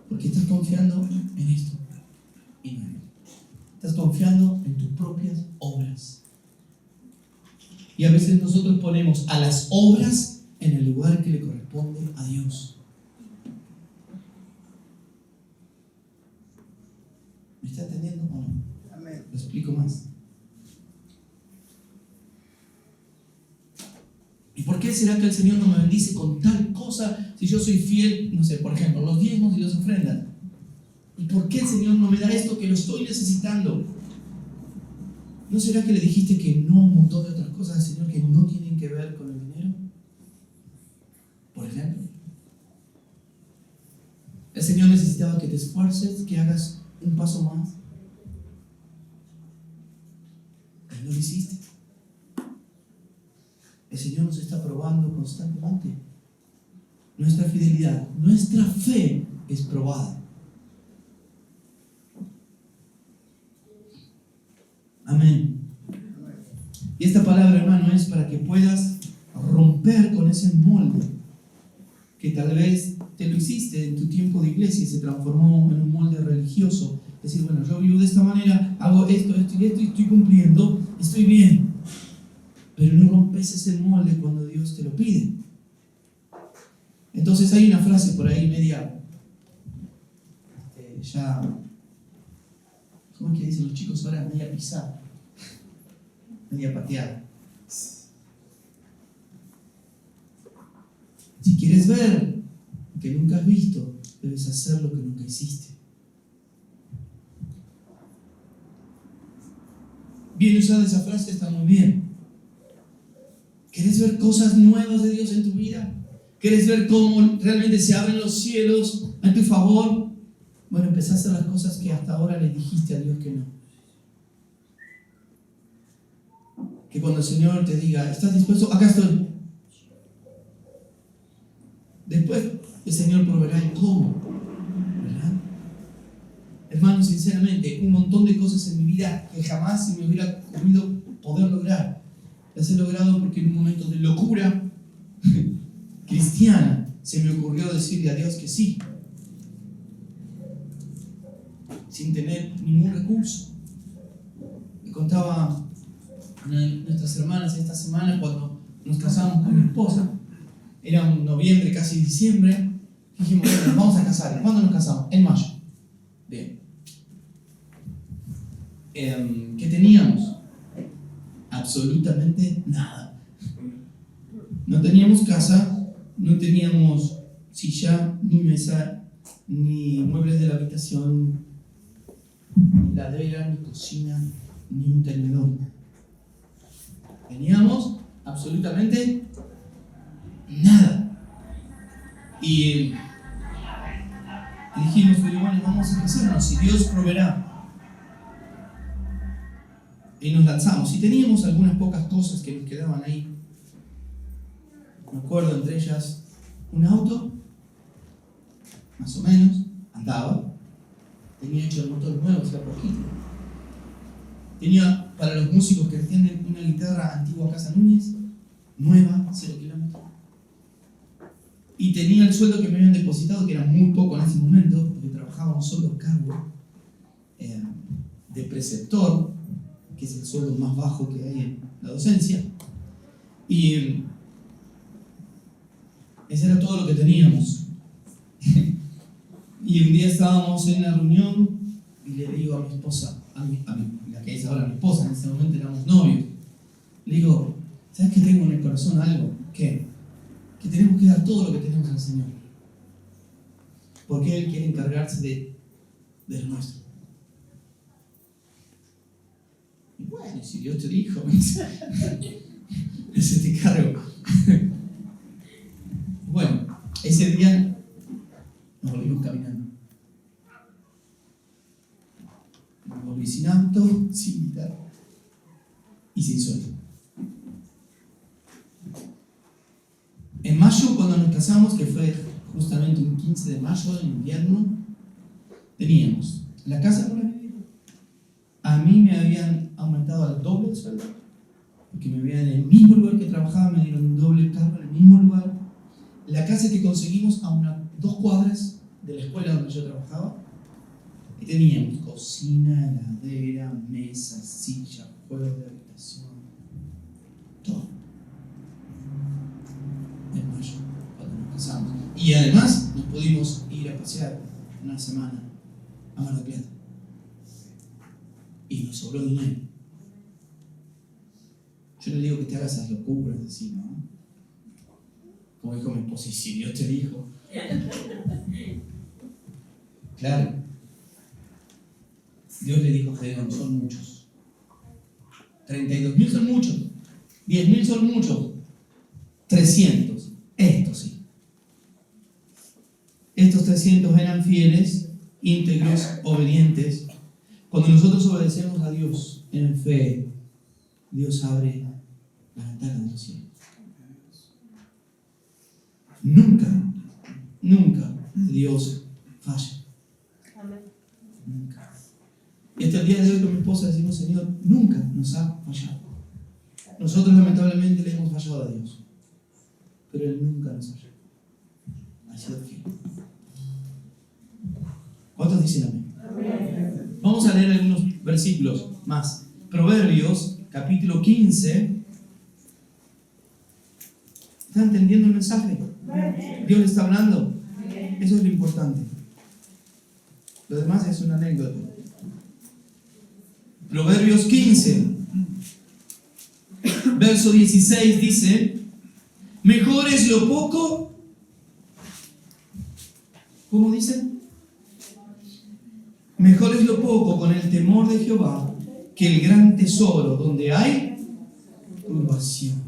Porque estás confiando en esto y no en él. Estás confiando en tus propias obras. Y a veces nosotros ponemos a las obras en el lugar que le corresponde a Dios. ¿Me está entendiendo o no? Amén. Lo explico más. ¿Y por qué será que el Señor no me bendice con tal cosa si yo soy fiel, no sé, por ejemplo, los diezmos y las ofrendas? ¿Y por qué el Señor no me da esto que lo estoy necesitando? ¿No será que le dijiste que no a un montón de otras cosas al Señor que no tienen que ver con el dinero? Por ejemplo, el Señor necesitaba que te esfuerces, que hagas un paso más. Y no lo hiciste. El Señor nos está probando constantemente. Nuestra fidelidad, nuestra fe es probada. Amén. Y esta palabra, hermano, es para que puedas romper con ese molde que tal vez te lo hiciste en tu tiempo de iglesia y se transformó en un molde religioso. Es decir, bueno, yo vivo de esta manera, hago esto, esto y esto y estoy cumpliendo, estoy bien. Pero no rompes ese molde cuando Dios te lo pide. Entonces hay una frase por ahí media, ya, ¿cómo es que dicen los chicos ahora? Media pisada, media pateada. Si quieres ver lo que nunca has visto, debes hacer lo que nunca hiciste. Bien usada esa frase, está muy bien. ¿Quieres ver cosas nuevas de Dios en tu vida? ¿Quieres ver cómo realmente se abren los cielos a tu favor? Bueno, empezá a hacer las cosas que hasta ahora le dijiste a Dios que no. Que cuando el Señor te diga, ¿estás dispuesto? Acá estoy. Después el Señor proveerá el cómo, ¿verdad? Hermano, sinceramente, un montón de cosas en mi vida que jamás se me hubiera ocurrido poder lograr. Las he logrado porque en un momento de locura cristiana se me ocurrió decirle a Dios que sí, sin tener ningún recurso. Me contaba una de nuestras hermanas esta semana cuando nos casamos con mi esposa. Era un noviembre, casi diciembre. Dijimos, bueno, nos vamos a casar. ¿Cuándo nos casamos? En mayo. Bien. ¿Qué teníamos? Absolutamente nada. No teníamos casa, no teníamos silla, ni mesa, ni muebles de la habitación, ni ladera, ni cocina, ni un tenedor. Teníamos absolutamente nada. Y dijimos, pero bueno, vamos a casarnos y Dios proveerá. y nos lanzamos. Y teníamos algunas pocas cosas que nos quedaban ahí. Me acuerdo entre ellas un auto, más o menos, andaba. Tenía hecho el motor nuevo, hacía poquito. Tenía, para los músicos que entienden, una guitarra antigua Casa Núñez, nueva, 0 kilómetros. Y tenía el sueldo que me habían depositado, que era muy poco en ese momento, porque trabajaba un solo cargo de preceptor, que es el sueldo más bajo que hay en la docencia. Y ese era todo lo que teníamos. Y un día estábamos en una reunión y le digo a mi esposa, la que es ahora mi esposa, en ese momento éramos novios, le digo, ¿sabes qué tengo en el corazón algo? ¿Qué? Que tenemos que dar todo lo que tenemos al Señor. Porque Él quiere encargarse de lo nuestro. Y bueno, si Dios te dijo, ese te cargo. Bueno, ese día nos volvimos caminando. Me volví sin auto, sin guitarra y sin sueldo. En mayo, cuando nos casamos, que fue justamente un 15 de mayo, en invierno, teníamos la casa para vivir. A mí me habían aumentado al doble el sueldo, porque me veían en el mismo lugar que trabajaba, me dieron un doble cargo en el mismo lugar. La casa que conseguimos a 2 cuadras de la escuela donde yo trabajaba, y teníamos cocina, heladera, mesa, silla, juegos de habitación, todo. En mayo, cuando nos casamos. Y además nos pudimos ir a pasear una semana a Mar del Plata. Y nos sobró dinero. Yo no digo que te hagas esas locuras así, ¿no? Como dijo mi esposa, y si Dios te dijo. Claro. Dios le dijo a Gedeón, son muchos. 32.000 son muchos. 10.000 son muchos. 300. Estos sí. Estos 300 eran fieles, íntegros, obedientes. Cuando nosotros obedecemos a Dios en fe, Dios abre la ventana de los cielos. Nunca Dios falla. Nunca. Y hasta el día de hoy con mi esposa decimos, Señor, nunca nos ha fallado. Nosotros lamentablemente le hemos fallado a Dios, pero Él nunca nos falló. Ha sido fiel. ¿Cuántos dicen amén? Amén. Vamos a leer algunos versículos más. Proverbios, capítulo 15. ¿Está entendiendo el mensaje? Dios le está hablando. Eso es lo importante. Lo demás es una anécdota. Proverbios 15, verso 16 dice: mejor es lo poco. ¿Cómo dice? Mejor es lo poco con el temor de Jehová que el gran tesoro donde hay turbación.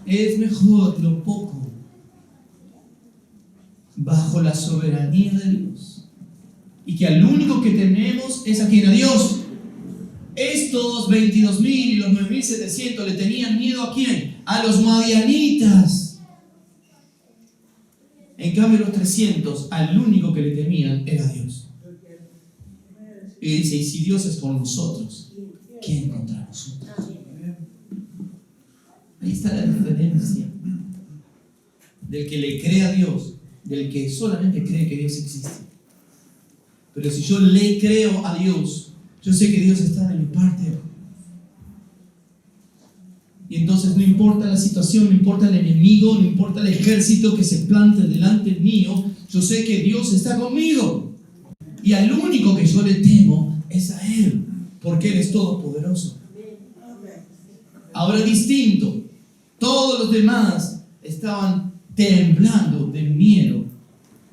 Es mejor lo poco bajo la soberanía de Dios, y que al único que tenemos es a quien, a Dios. Estos 22.000 y los 9.700 le tenían miedo ¿a quién? A los madianitas. En cambio los 300 al único que le temían era a Dios. Y dice, y si Dios es con nosotros, ¿quién contra nosotros? Ahí está la diferencia del que le cree a Dios, del que solamente cree que Dios existe. Pero si yo le creo a Dios, yo sé que Dios está de mi parte. Y entonces no importa la situación, no importa el enemigo, no importa el ejército que se plante delante mío, yo sé que Dios está conmigo. Y al único que yo le temo es a Él, porque Él es todopoderoso. Ahora distinto, todos los demás estaban temblando de miedo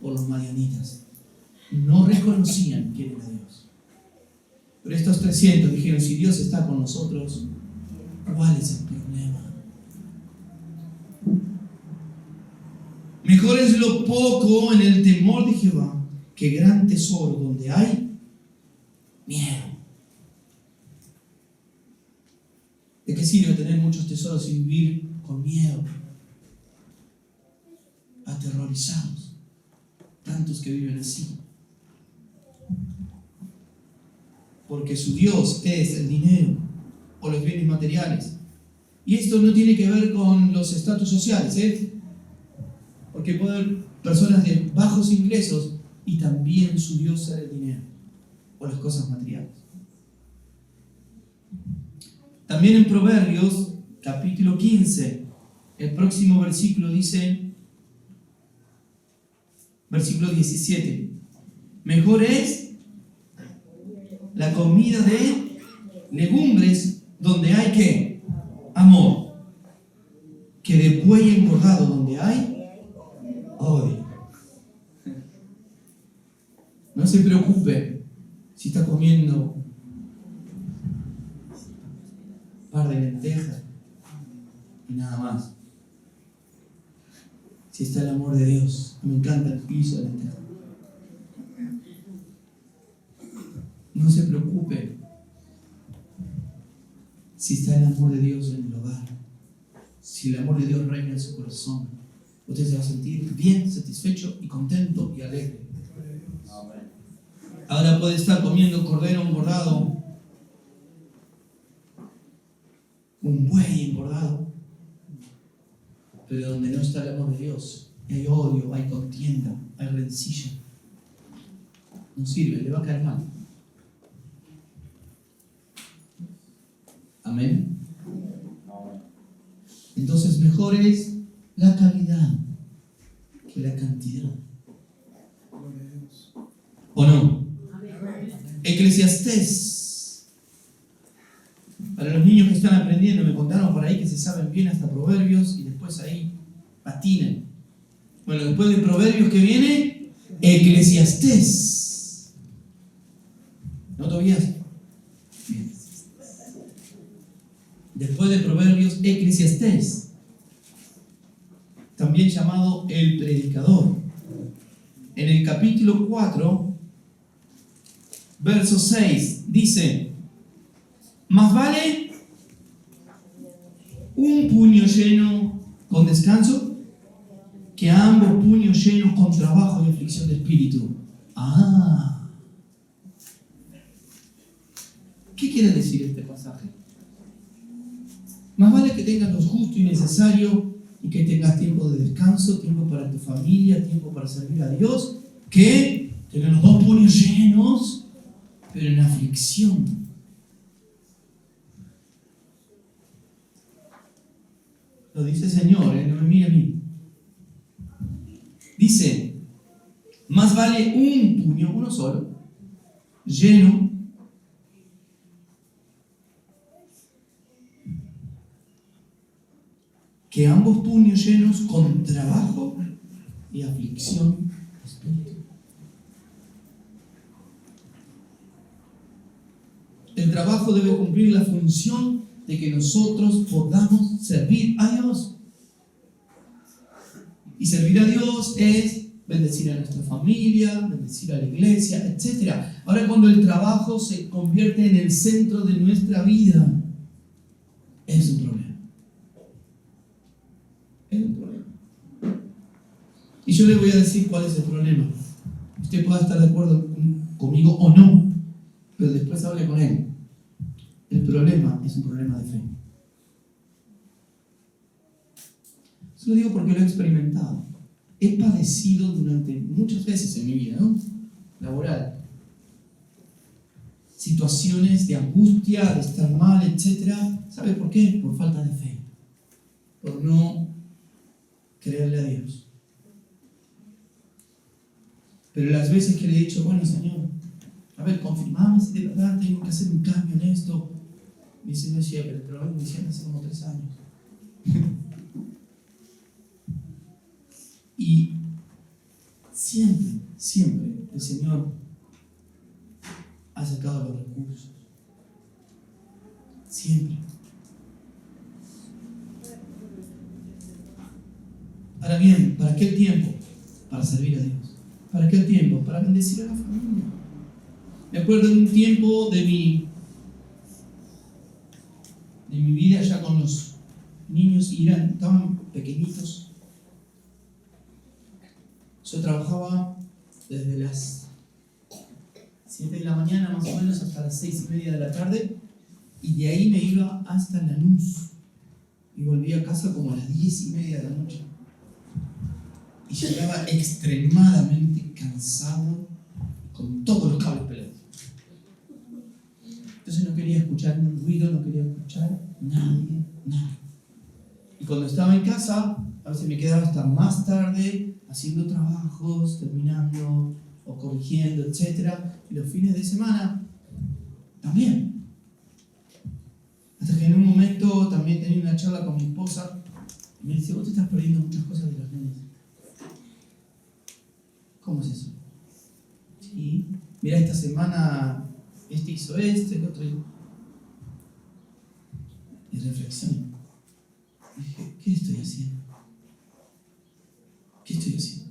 por los madianitas. No reconocían quién era Dios. Pero estos 300 dijeron, si Dios está con nosotros, ¿cuál es el problema? Mejor es lo poco en el temor de Jehová que gran tesoro donde hay miedo. muchos tesoros y vivir con miedo, aterrorizados. Tantos que viven así. Porque su Dios es el dinero o los bienes materiales. Y esto no tiene que ver con los estatus sociales, porque puede haber personas de bajos ingresos y también su Dios ser el dinero o las cosas materiales. También en Proverbios, capítulo 15, el próximo versículo dice, versículo 17, mejor es la comida de legumbres donde hay ¿qué? Amor, que de buey engordado donde hay odio. No se preocupe si está comiendo un par de lentejas y nada más. Si está el amor de Dios, me encanta el piso de lentejas. No se preocupe si está el amor de Dios en el hogar. Si el amor de Dios reina en su corazón, usted se va a sentir bien, satisfecho y contento y alegre. Ahora puede estar comiendo cordero engordado, un buey engordado, pero donde no está el amor de Dios, hay odio, hay contienda, hay rencilla. No sirve, le va a caer mal. Amén. Entonces mejor es la calidad que la cantidad. ¿O no? Eclesiastés. Para los niños que están aprendiendo, me contaron por ahí que se saben bien hasta Proverbios y después ahí patinan. Bueno, después de Proverbios que viene Eclesiastés. ¿No, Tobías? Bien. Después de Proverbios, Eclesiastés, también llamado el predicador. En el capítulo 4, verso 6, dice, más vale un puño lleno con descanso que ambos puños llenos con trabajo y aflicción de espíritu. ¿Qué quiere decir este pasaje? Más vale que tengas lo justo y necesario y que tengas tiempo de descanso, tiempo para tu familia, tiempo para servir a Dios, que tener los dos puños llenos, pero en aflicción. Lo dice el Señor, no me mire a mí. Dice, más vale un puño, uno solo, lleno, que ambos puños llenos con trabajo y aflicción espiritual. El trabajo debe cumplir la función de que nosotros podamos servir a Dios. Y servir a Dios es bendecir a nuestra familia, bendecir a la iglesia, etc. Ahora, cuando el trabajo se convierte en el centro de nuestra vida, es un problema. Es un problema. Y yo le voy a decir cuál es el problema. Usted puede estar de acuerdo conmigo o no, pero después hable con él. El problema es un problema de fe. Se lo digo porque lo he experimentado. He padecido durante muchas veces en mi vida, laboral, situaciones de angustia, de estar mal, etc. ¿Sabe por qué? Por falta de fe. Por no creerle a Dios. Pero las veces que le he dicho, bueno, Señor, a ver, confirmame si de verdad tengo que hacer un cambio en esto. Mi Señor decía, pero te lo vengo diciendo hace como 3 años. Y siempre el Señor ha sacado los recursos. Siempre. Ahora bien, ¿para qué el tiempo? Para servir a Dios. ¿Para qué el tiempo? Para bendecir a la familia. Me acuerdo de un tiempo de mi vida ya con los niños y estaban pequeñitos. Yo trabajaba desde las 7 de la mañana más o menos hasta las 6:30 de la tarde, y de ahí me iba hasta Lanús y volvía a casa como a las 10:30 de la noche, y llegaba extremadamente cansado con todos los cables pelados. Entonces no quería escuchar un ruido, no quería escuchar nada. Y cuando estaba en casa, a veces me quedaba hasta más tarde haciendo trabajos, terminando o corrigiendo, etc. Y los fines de semana también. Hasta que en un momento también tenía una charla con mi esposa y me dice: vos te estás perdiendo muchas cosas de los nenes. ¿Cómo es eso? Sí, mira, esta semana hizo el otro. Y reflexioné. Dije: ¿qué estoy haciendo? ¿Qué estoy haciendo?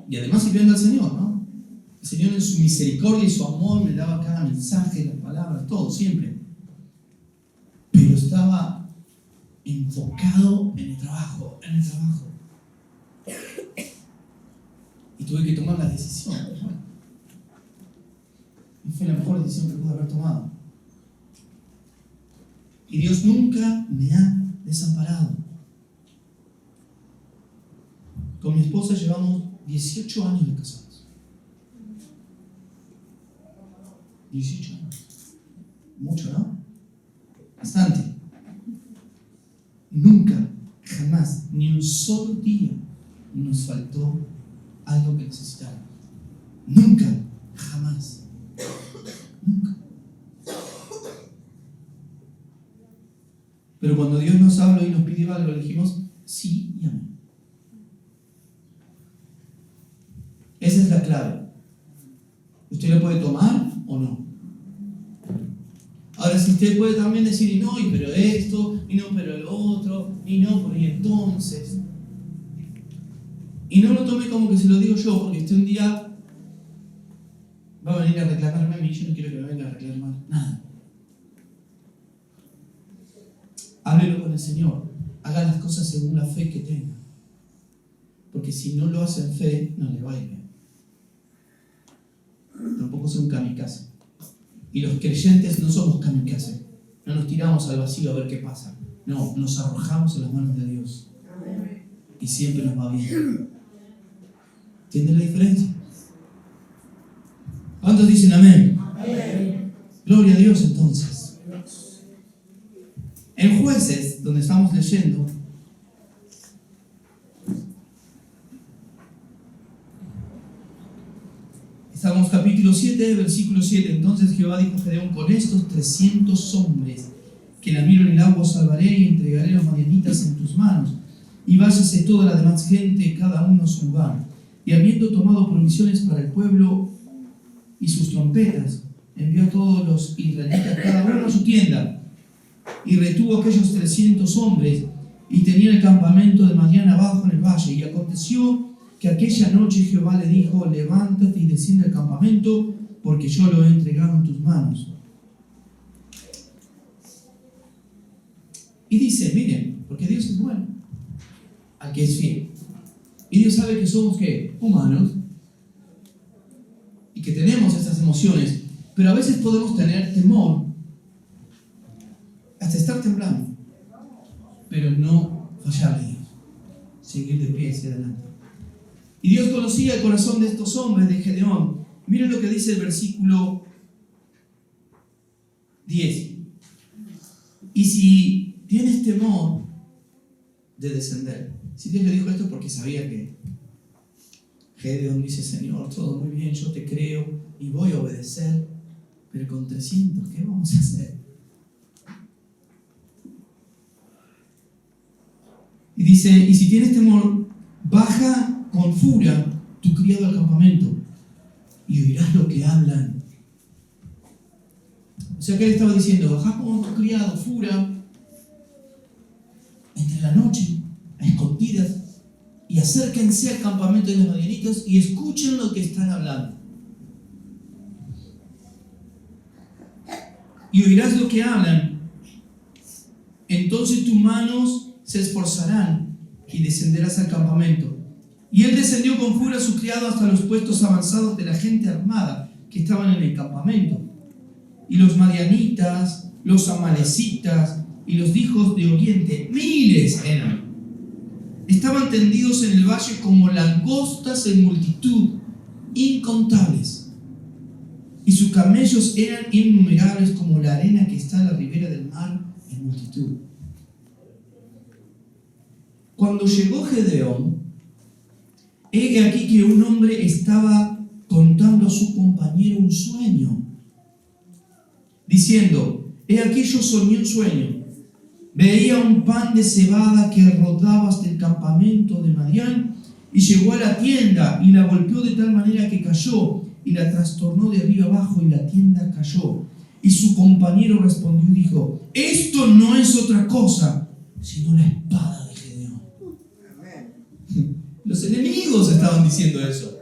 Y además sirviendo al Señor, ¿no? El Señor en su misericordia y su amor me daba cada mensaje, las palabras, todo, siempre. Pero estaba enfocado en el trabajo. Y tuve que tomar la decisión. Bueno, y fue la mejor decisión que pude haber tomado. Y Dios nunca me ha desamparado. Con mi esposa llevamos 18 años de casados. 18 años. Mucho, ¿no? Bastante. Nunca, jamás, ni un solo día nos faltó algo que necesitáramos. Nunca, jamás. Nunca. Pero cuando Dios nos habló y nos pidió algo, le dijimos sí y amén. Esa es la clave. Usted lo puede tomar o no. Ahora, si usted puede también decir, y no, pero esto, y no, pero el otro, y no, por ahí entonces. Y no lo tome como que se lo digo yo, porque usted un día va a venir a reclamarme a mí, yo no quiero que me venga a reclamar nada. Háblelo con el Señor, haga las cosas según la fe que tenga. Porque si no lo hace en fe, no le va a ir bien. Tampoco sea un kamikaze. Y los creyentes no somos kamikaze. No nos tiramos al vacío a ver qué pasa. No, nos arrojamos en las manos de Dios. Y siempre nos va bien. ¿Entienden la diferencia? ¿Cuántos dicen amén? Amén. Gloria a Dios entonces. En Jueces, donde estamos leyendo, estamos capítulo 7, versículo 7. Entonces Jehová dijo a Gedeón: con estos 300 hombres que lamieron el agua salvaré y entregaré a los madianitas en tus manos. Y váyase toda la demás gente, cada uno a su lugar. Y habiendo tomado provisiones para el pueblo y sus trompetas, envió a todos los israelitas, cada uno a su tienda. Y retuvo aquellos 300 hombres, y tenía el campamento de mañana abajo en el valle. Y aconteció que aquella noche Jehová le dijo: levántate y desciende al campamento, porque yo lo he entregado en tus manos. Y dice, miren, porque Dios es bueno, al que es fiel. Y Dios sabe que somos, ¿qué? Humanos, y que tenemos estas emociones, pero a veces podemos tener temor, hasta estar temblando, pero no fallarle a Dios, seguir de pie hacia adelante. Y Dios conocía el corazón de estos hombres, de Gedeón. Miren lo que dice el versículo 10. Y si tienes temor de descender, si Dios le dijo esto porque sabía que Gedeón dice: Señor, todo muy bien, yo te creo y voy a obedecer, pero con 300, ¿qué vamos a hacer? Y dice: y si tienes temor, baja con furia tu criado al campamento y oirás lo que hablan. O sea que él estaba diciendo: baja con tu criado, furia, entre la noche, a escondidas, y acérquense al campamento de los madianitas y escuchen lo que están hablando. Y oirás lo que hablan. entonces tus manos se esforzarán y descenderás al campamento. Y él descendió con furia a su criado hasta los puestos avanzados de la gente armada que estaban en el campamento. Y los madianitas, los amalecitas y los hijos de Oriente, miles eran, estaban tendidos en el valle como langostas en multitud, incontables. Y sus camellos eran innumerables como la arena que está a la ribera del mar en multitud. Cuando llegó Gedeón, he aquí que un hombre estaba contando a su compañero un sueño, diciendo: he aquí yo soñé un sueño. Veía un pan de cebada que rodaba hasta el campamento de Madián y llegó a la tienda y la golpeó de tal manera que cayó y la trastornó de arriba abajo y la tienda cayó. Y su compañero respondió y dijo: esto no es otra cosa sino la espada de Gedeón. Los enemigos estaban diciendo eso.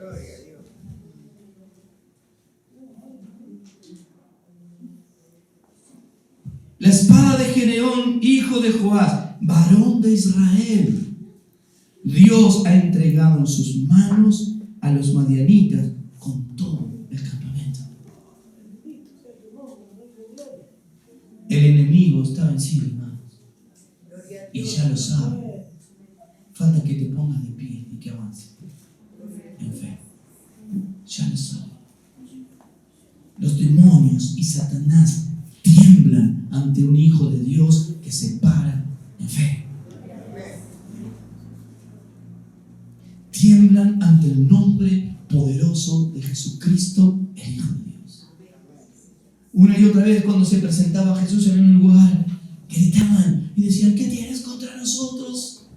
La espada de Gedeón, hijo de Joás, varón de Israel. Dios ha entregado en sus manos a los madianitas con todo el campamento. El enemigo está vencido, hermanos. Y ya lo sabe. Falta que te pongas de pie y que avances en fe. Ya lo sabe. Los demonios y Satanás tiemblan ante un hijo de Dios que se para en fe. Tiemblan ante el nombre poderoso de Jesucristo, el Hijo de Dios. Una y otra vez cuando se presentaba Jesús en un lugar, gritaban y decían: ¿qué tienes contra nosotros?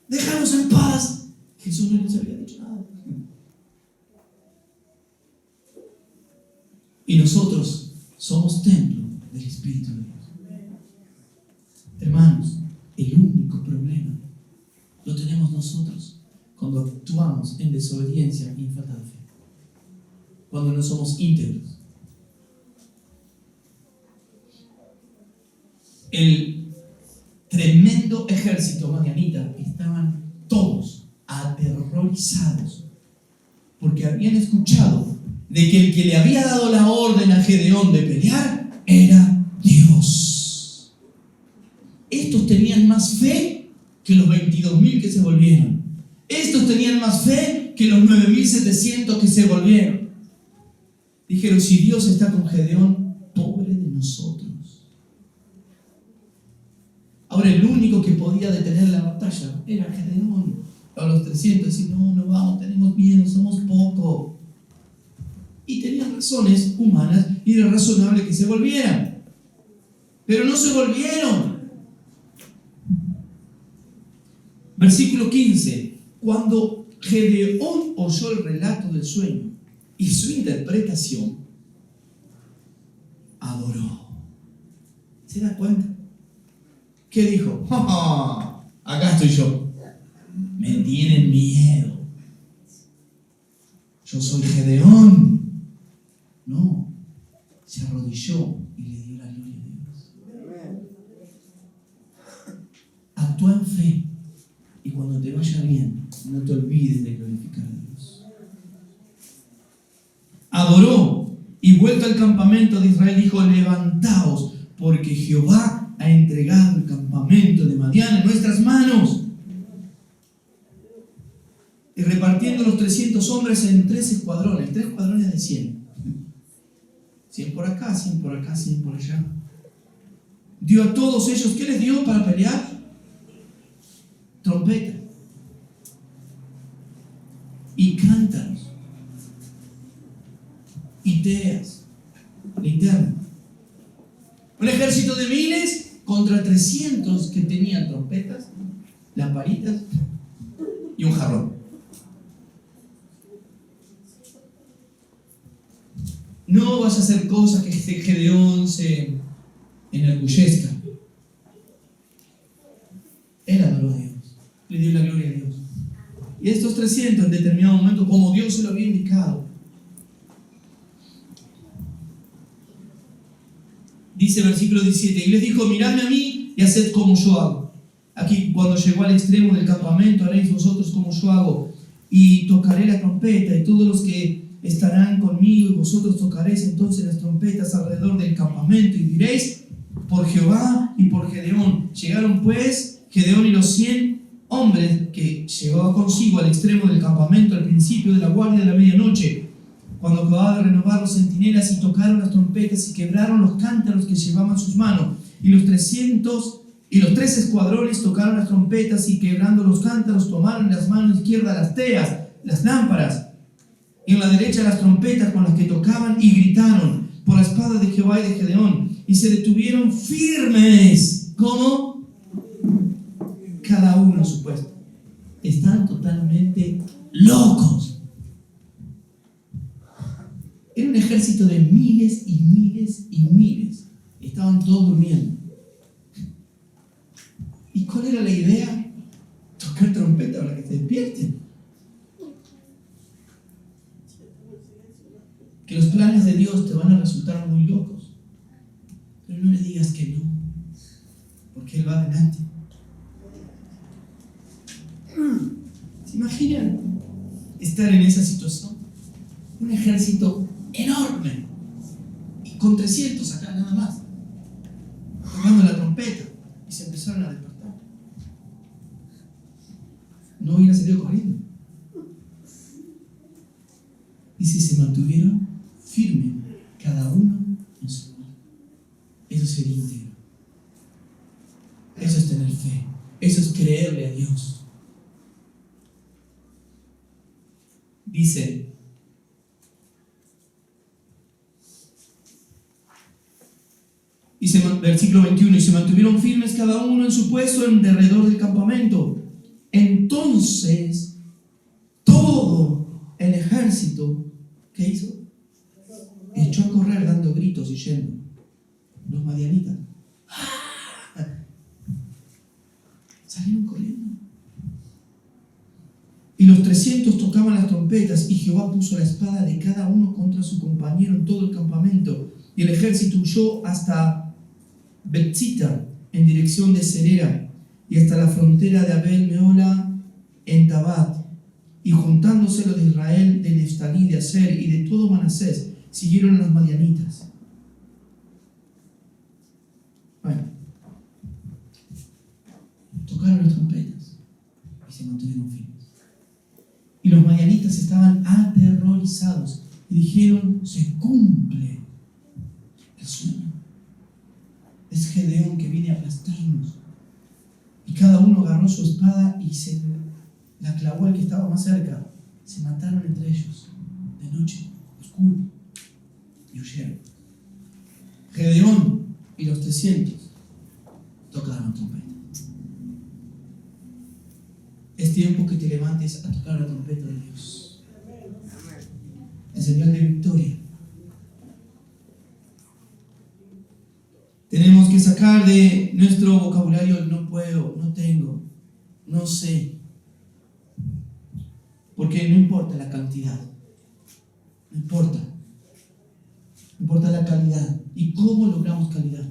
Déjanos en paz. Jesús no les había dicho nada. Y nosotros somos templo del Espíritu de Dios. Hermanos, el único problema lo tenemos nosotros cuando actuamos en desobediencia y en falta de fe. Cuando no somos íntegros. El tremendo ejército madianita estaban todos aterrorizados porque habían escuchado de que el que le había dado la orden a Gedeón de pelear era Dios. Estos tenían más fe que los 22.000 que se volvieron. Estos tenían más fe que los 9.700 que se volvieron. Dijeron: si Dios está con Gedeón, pobre de nosotros. Ahora el único que podía detener la batalla era Gedeón. A los 300 decían: no vamos, tenemos miedo, somos pocos. Y tenían razones humanas y era razonable que se volvieran. Pero no se volvieron. Versículo 15. Cuando Gedeón oyó el relato del sueño y su interpretación, adoró. ¿Se da cuenta? ¿Qué dijo? ¡Ja, ja! Acá estoy yo. Me tienen miedo. Yo soy Gedeón. No, se arrodilló y le dio la gloria a Dios. Actúa en fe y cuando te vaya bien, no te olvides de glorificar a Dios. Adoró y vuelto al campamento de Israel dijo: levantaos, porque Jehová ha entregado el campamento de Madián en nuestras manos. Y repartiendo los 300 hombres en 3 escuadrones de 100. 100 por acá, 100 por acá, 100 por allá. Dio a todos ellos, ¿qué les dio para pelear? Trompeta y cántaros y teas, linterna. Un ejército de miles contra 300 que tenían trompetas, lamparitas y un jarrón. No vas a hacer cosas que Gedeón se enorgullezca. Él adoró a Dios, le dio la gloria a Dios. Y estos 300 en determinado momento, como Dios se lo había indicado, Dice versículo 17, y les dijo, miradme a mí y haced como yo hago. Aquí cuando llegó al extremo del campamento, haréis vosotros como yo hago, y tocaré la trompeta, y todos los que estarán conmigo, y vosotros tocaréis entonces las trompetas alrededor del campamento, y diréis, por Jehová y por Gedeón. Llegaron pues Gedeón y los 100 hombres que llevaba consigo al extremo del campamento al principio de la guardia de la medianoche, cuando acababa de renovar los centinelas, y tocaron las trompetas y quebraron los cántaros que llevaban en sus manos, y los 3 escuadrones tocaron las trompetas y quebrando los cántaros tomaron en las manos izquierdas las teas, las lámparas, y en la derecha las trompetas con las que tocaban, y gritaron por la espada de Jehová y de Gedeón, y se detuvieron firmes, como cada uno en su puesto. Están totalmente locos. Era un ejército de miles y miles y miles. Estaban todos durmiendo. ¿Y cuál era la idea? Tocar trompeta para que se despierten. Que los planes de Dios te van a resultar muy locos. Pero no le digas que no, porque Él va adelante. ¿Se imaginan estar en esa situación? Un ejército enorme y con 300 acá nada más, tocando la trompeta, y se empezaron a despertar. No hubieran salido corriendo. Y si se mantuvieron firmes, cada uno en su lugar. Eso es ser íntegro. Eso es tener fe. Eso es creerle a Dios. Dice, versículo 21, y se mantuvieron firmes cada uno en su puesto en derredor del campamento. Entonces todo el ejército, ¿qué hizo? Echó a correr dando gritos y yendo. Los madianitas salieron corriendo. Y los 300 tocaban las trompetas, y Jehová puso la espada de cada uno contra su compañero en todo el campamento. Y el ejército huyó hasta Betzita, en dirección de Serera, y hasta la frontera de Abel Meola en Tabat. Y juntándose los de Israel, de Neftalí, de Aser y de todo Manasés, siguieron a los madianitas. Bueno, tocaron las trompetas y se mantuvieron firmes. Y los madianitas estaban aterrorizados y dijeron, se cumple el sueño. Es Gedeón que viene a aplastarnos. Y cada uno agarró su espada y se la clavó al que estaba más cerca. Se mataron entre ellos, de noche, oscuro, y huyeron. Gedeón y los 300 tocaron trompeta. Es tiempo que te levantes a tocar la trompeta de Dios. En señal de victoria. Tenemos que sacar de nuestro vocabulario el no puedo, no tengo, no sé. Porque no importa la cantidad, no importa. Importa la calidad. ¿Y cómo logramos calidad?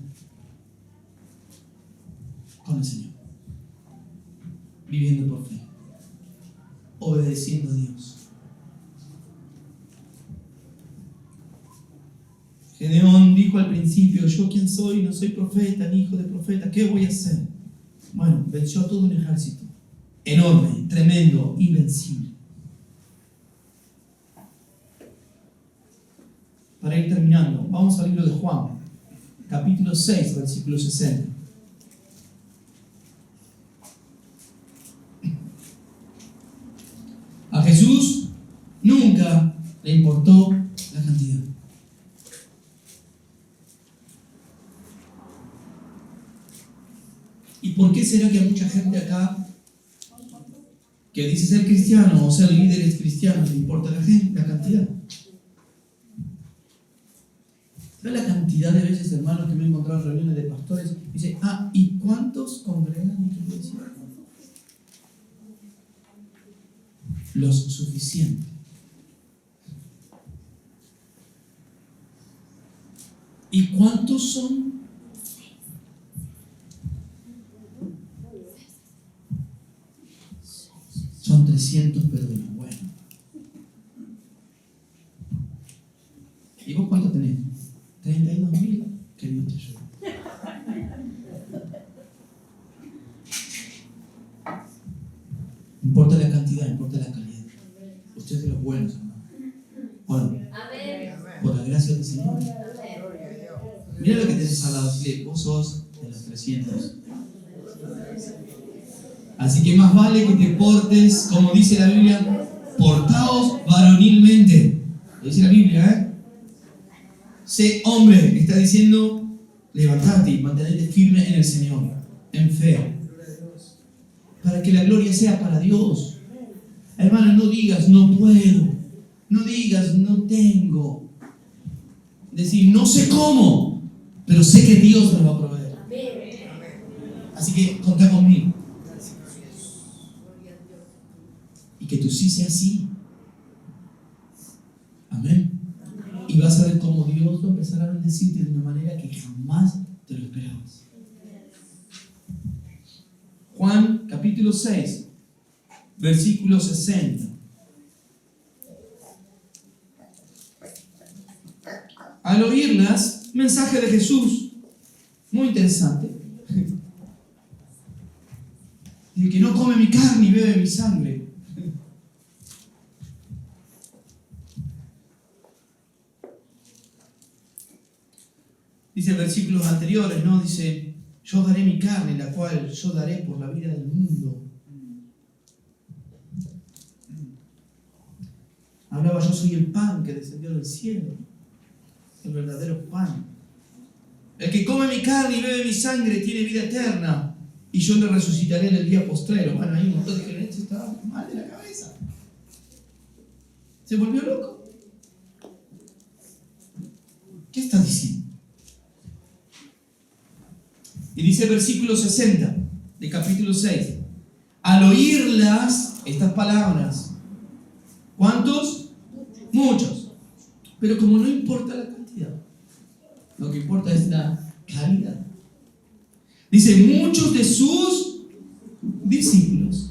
Con el Señor. Viviendo por fe. Obedeciendo a Dios. Gedeón dijo al principio, yo quién soy, no soy profeta, ni hijo de profeta, ¿qué voy a hacer? Bueno, venció a todo un ejército. Enorme, tremendo, invencible. Para ir terminando, vamos al libro de Juan, capítulo 6, versículo 60. A Jesús nunca le importó la cantidad. ¿Y por qué será que a mucha gente acá que dice ser cristiano o ser líderes cristianos le importa la cantidad? ¿Sabes la cantidad de veces, hermanos, que me he encontrado en reuniones de pastores? Dice, ¿y cuántos congregan en tu iglesia? Los suficientes. ¿Y cuántos son 300 perdones. Bueno. ¿Y vos cuánto tenés? 32.000. Que Dios te ayude. No importa la cantidad, importa la calidad. Ustedes de los buenos, hermano. Bueno, por la gracia del Señor. Mira lo que tenés al lado. Vos sos de los 300. Así que más vale que te portes, como dice la Biblia, portaos varonilmente. Lo dice la Biblia, ¿eh? Sé hombre, está diciendo, levantate y mantenete firme en el Señor, en fe. Para que la gloria sea para Dios. Hermano, no digas, no puedo. No digas, no tengo. Decir, no sé cómo, pero sé que Dios me va a proveer. Así que contá conmigo. Y que tu sí sea sí. Amén. Y vas a ver cómo Dios va a empezar a bendecirte de una manera que jamás te lo esperabas. Juan capítulo 6, versículo 60. Al oírlas, mensaje de Jesús, muy interesante. El que no come mi carne y bebe mi sangre. Dice versículos anteriores, ¿no? Dice, yo daré mi carne, la cual yo daré por la vida del mundo. Hablaba, yo soy el pan que descendió del cielo, el verdadero pan. El que come mi carne y bebe mi sangre tiene vida eterna, y yo le resucitaré en el día postrero. Bueno, hay un montón de gente que estaba mal de la cabeza. ¿Se volvió loco? ¿Qué está diciendo? Y dice el versículo 60 de capítulo 6. Al oírlas, estas palabras, ¿cuántos? Muchos. Pero como no importa la cantidad, lo que importa es la calidad. Dice, muchos de sus discípulos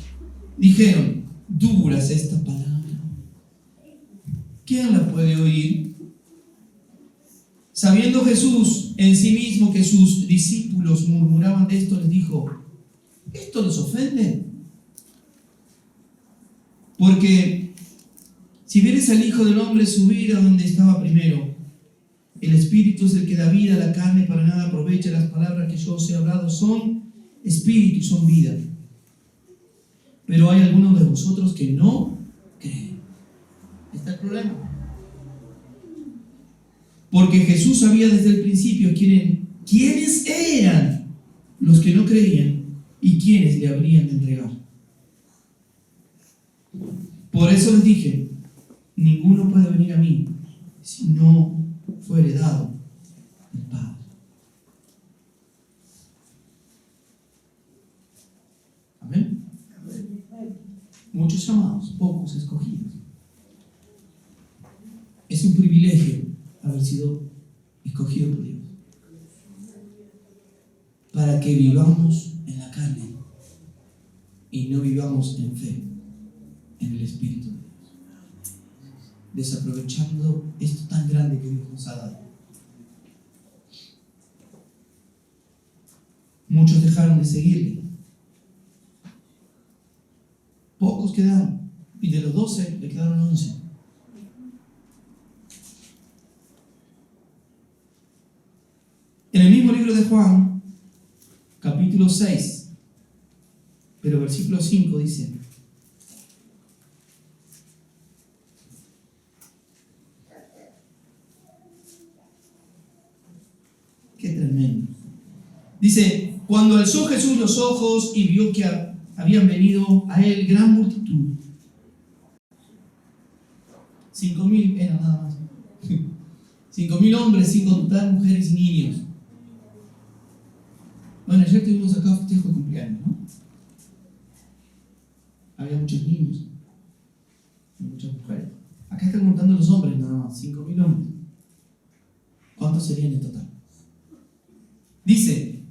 dijeron, dura es esta palabra. ¿Quién la puede oír? Sabiendo Jesús en sí mismo que sus discípulos murmuraban de esto, les dijo, ¿esto los ofende? Porque si vieres al Hijo del Hombre subir a donde estaba primero, el Espíritu es el que da vida, la carne para nada aprovecha. Las palabras que yo os he hablado son Espíritu y son vida. Pero hay algunos de vosotros que no creen. Está el problema. Porque Jesús sabía desde el principio quiénes eran los que no creían y quiénes le habrían de entregar. Por eso les dije, ninguno puede venir a mí si no fuere dado el Padre. Amén. Muchos llamados, pocos escogidos. Es un privilegio haber sido escogido por Dios para que vivamos en la carne y no vivamos en fe, en el Espíritu de Dios, desaprovechando esto tan grande que Dios nos ha dado. Muchos dejaron de seguirle, pocos quedaron, y de los 12 le quedaron 11. En el mismo libro de Juan, capítulo 6, pero versículo 5 dice, qué tremendo. Dice, cuando alzó Jesús los ojos y vio que habían venido a él gran multitud, 5.000 eran nada más, 5.000 hombres sin contar mujeres y niños. Bueno, ayer tuvimos acá festejo de cumpleaños, ¿no? Había muchos niños y muchas mujeres. Acá están contando los hombres nada más, 5.000 hombres. ¿Cuántos serían en total? Dice,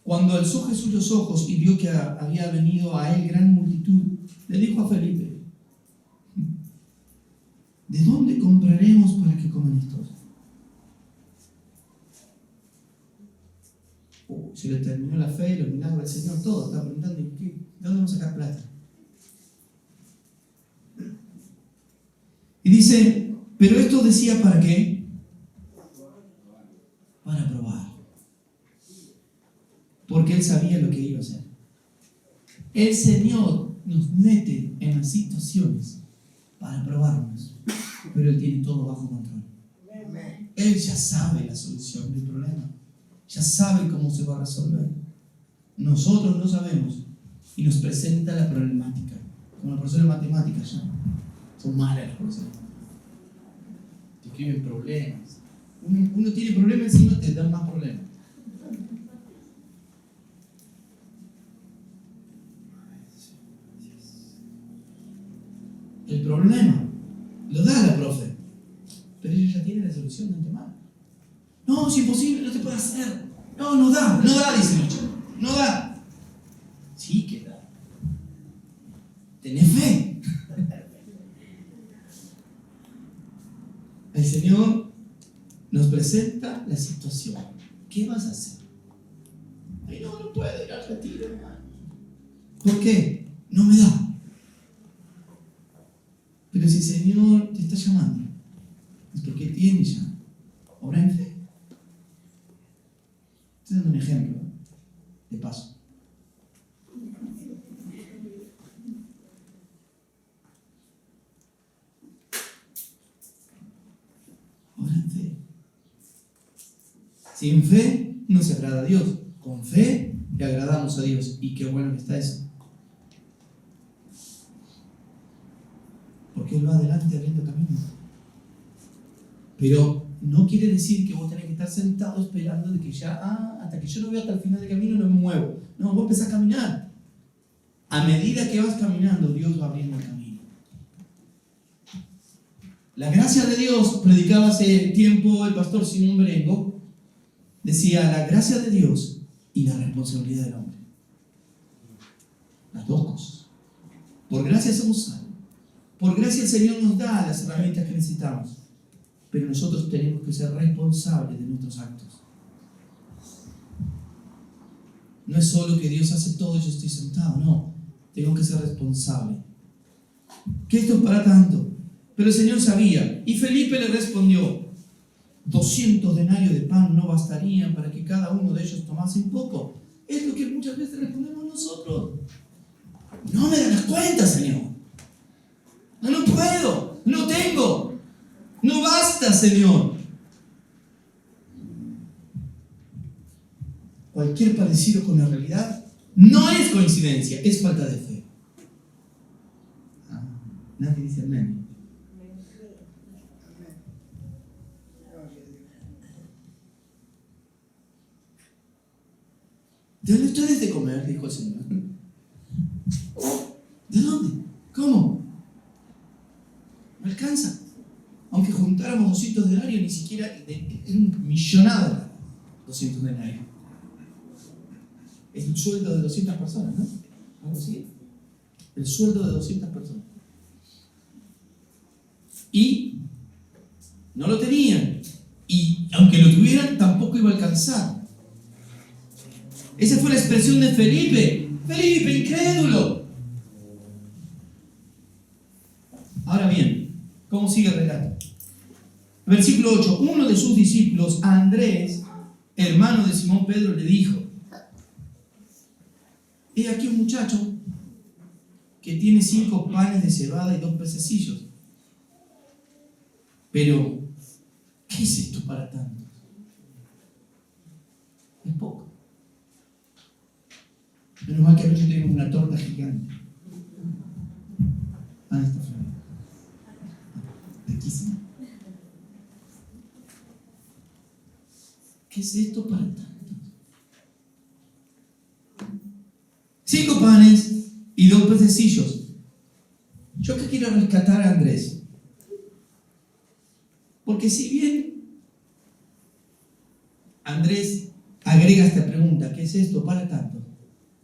cuando cuando alzó Jesús los ojos y vio que había venido a él gran multitud, le dijo a Felipe: ¿de dónde compraremos para que coman estos? Se le terminó la fe, los milagros del Señor, todo. Está preguntando: ¿de dónde vamos a sacar plata? Y dice: pero esto decía, ¿para qué? Para probar. Porque él sabía lo que iba a hacer. El Señor nos mete en las situaciones para probarnos, pero Él tiene todo bajo control. Él ya sabe la solución del problema, ya sabe cómo se va a resolver. Nosotros no sabemos y nos presenta la problemática, como la profesora de matemáticas ya. Son malas las profesoras. Te escriben problemas. Uno tiene problemas y encima te dan más problemas. El problema lo da la profe, pero ella ya tiene la solución de antemano. No, es imposible, no te puede hacer. No da, dice el chico. No da. Sí que da. Tenés fe. El Señor nos presenta la situación. ¿Qué vas a hacer? Ay, no puedo ir al retiro, hermano. ¿Por qué? No me da. Pero si el Señor te está llamando, es porque tiene ya. Obra en fe. Estoy dando un ejemplo de paso. Obra en fe. Sin fe no se agrada a Dios. Con fe le agradamos a Dios. Y qué bueno que está eso. Porque Él va adelante abriendo camino. Pero no quiere decir que vos tenés que estar sentado esperando de que ya, hasta que yo no veo hasta el final del camino no me muevo. No, vos empezás a caminar. A medida que vas caminando, Dios va abriendo el camino. La gracia de Dios, predicaba hace tiempo el pastor Simón Berengo, decía: la gracia de Dios y la responsabilidad del hombre. Las dos cosas. Por gracia somos salvos. Por gracia el Señor nos da las herramientas que necesitamos, pero nosotros tenemos que ser responsables de nuestros actos. No es solo que Dios hace todo y yo estoy sentado, no. Tengo que ser responsable. ¿Qué esto es para tanto? Pero el Señor sabía, y Felipe le respondió: 200 denarios de pan no bastarían para que cada uno de ellos tomase un poco. Es lo que muchas veces respondemos nosotros. No me dan las cuentas, Señor. No puedo, no tengo, no basta, Señor. Cualquier parecido con la realidad no es coincidencia, es falta de fe. Nadie dice amén. ¿De dónde ustedes de comer?, dijo el Señor. ¿De dónde? ¿Cómo? No alcanza. Aunque juntáramos 200 denarios, ni siquiera es un millonada 200 denarios. Es un sueldo de 200 personas, ¿no? Algo así. El sueldo de 200 personas. Y no lo tenían. Y aunque lo tuvieran, tampoco iba a alcanzar. Esa fue la expresión de Felipe. Felipe, incrédulo. Ahora bien, ¿cómo sigue el relato? Versículo 8. Uno de sus discípulos, Andrés, hermano de Simón Pedro, le dijo: he aquí un muchacho que tiene 5 panes de cebada y 2 pececillos. Pero, ¿qué es esto para tantos? Es poco. Menos mal que anoche tenemos una torta gigante. Está fría. Riquísima. ¿Qué es esto para tantos? 5 panes y 2 pececillos. Yo que quiero rescatar a Andrés. Porque si bien Andrés agrega esta pregunta: ¿qué es esto para tanto?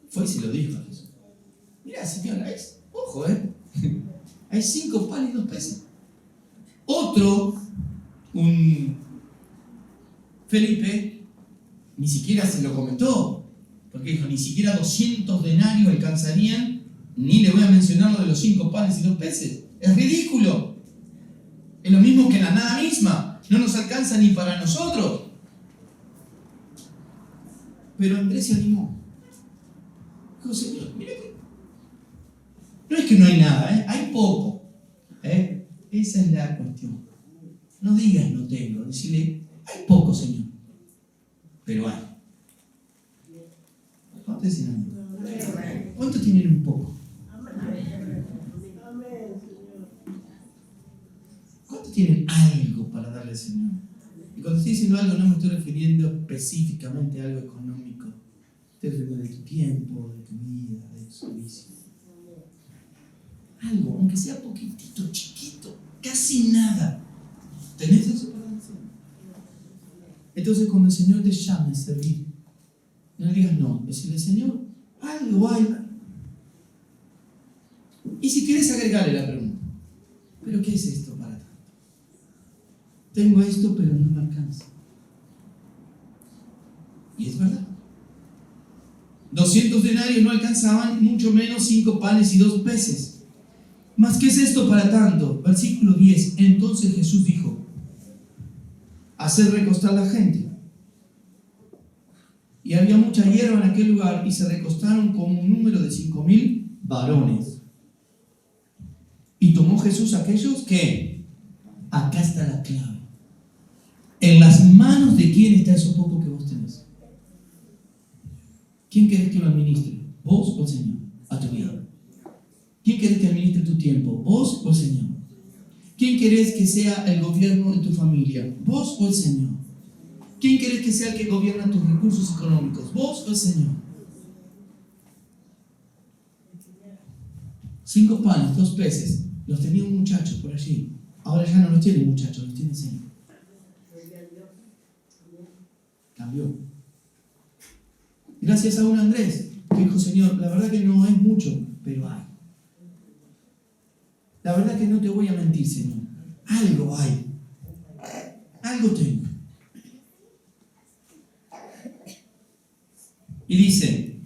Fue y se lo dijo a Jesús. Mira, Señor, ojo, hay 5 panes y 2 peces. Otro, un Felipe, ni siquiera se lo comentó, porque dijo, ni siquiera 200 denarios alcanzarían, ni le voy a mencionar lo de los 5 panes y 2 peces. Es ridículo. Es lo mismo que la nada misma. No nos alcanza ni para nosotros. Pero Andrés se animó. Dijo, Señor, mira que no es que no hay nada, hay poco. Esa es la cuestión. No digas no tengo, decirle, hay poco, Señor. Pero hay. ¿Cuántos dicen amén? ¿Cuántos tienen un poco? ¿Cuántos tienen algo para darle al Señor? Y cuando estoy diciendo algo, no me estoy refiriendo específicamente a algo económico. Estoy refiriendo de tu tiempo, de tu vida, de tu servicio. Algo, aunque sea poquitito, chiquito, casi nada. ¿Tenés eso para el Señor? Entonces, cuando el Señor te llame a servir, no le digas no, decirle, Señor, algo hay. Y si quieres agregarle la pregunta, ¿pero qué es esto para tanto? Tengo esto, pero no me alcanza. Y es verdad. 200 denarios no alcanzaban, mucho menos 5 panes y 2 peces. ¿Mas qué es esto para tanto? Versículo 10. Entonces Jesús dijo, hacer recostar la gente. Y había mucha hierba en aquel lugar y se recostaron como un número de 5,000 varones. Y tomó Jesús a aquellos que, acá está la clave, en las manos de quién está eso poco que vos tenés. ¿Quién querés que lo administre? ¿Vos o el Señor? A tu vida. ¿Quién querés que administre tu tiempo? ¿Vos o el Señor? ¿Quién querés que sea el gobierno en tu familia? ¿Vos o el Señor? ¿Quién querés que sea el que gobierna tus recursos económicos? ¿Vos o el Señor? 5 panes, 2 peces. Los tenía un muchacho por allí. Ahora ya no los tiene un muchacho, los tiene el Señor. Cambió. Gracias a un Andrés que dijo, Señor, la verdad que no es mucho, pero hay. La verdad que no te voy a mentir, Señor. Algo hay. Algo tengo. Y dice,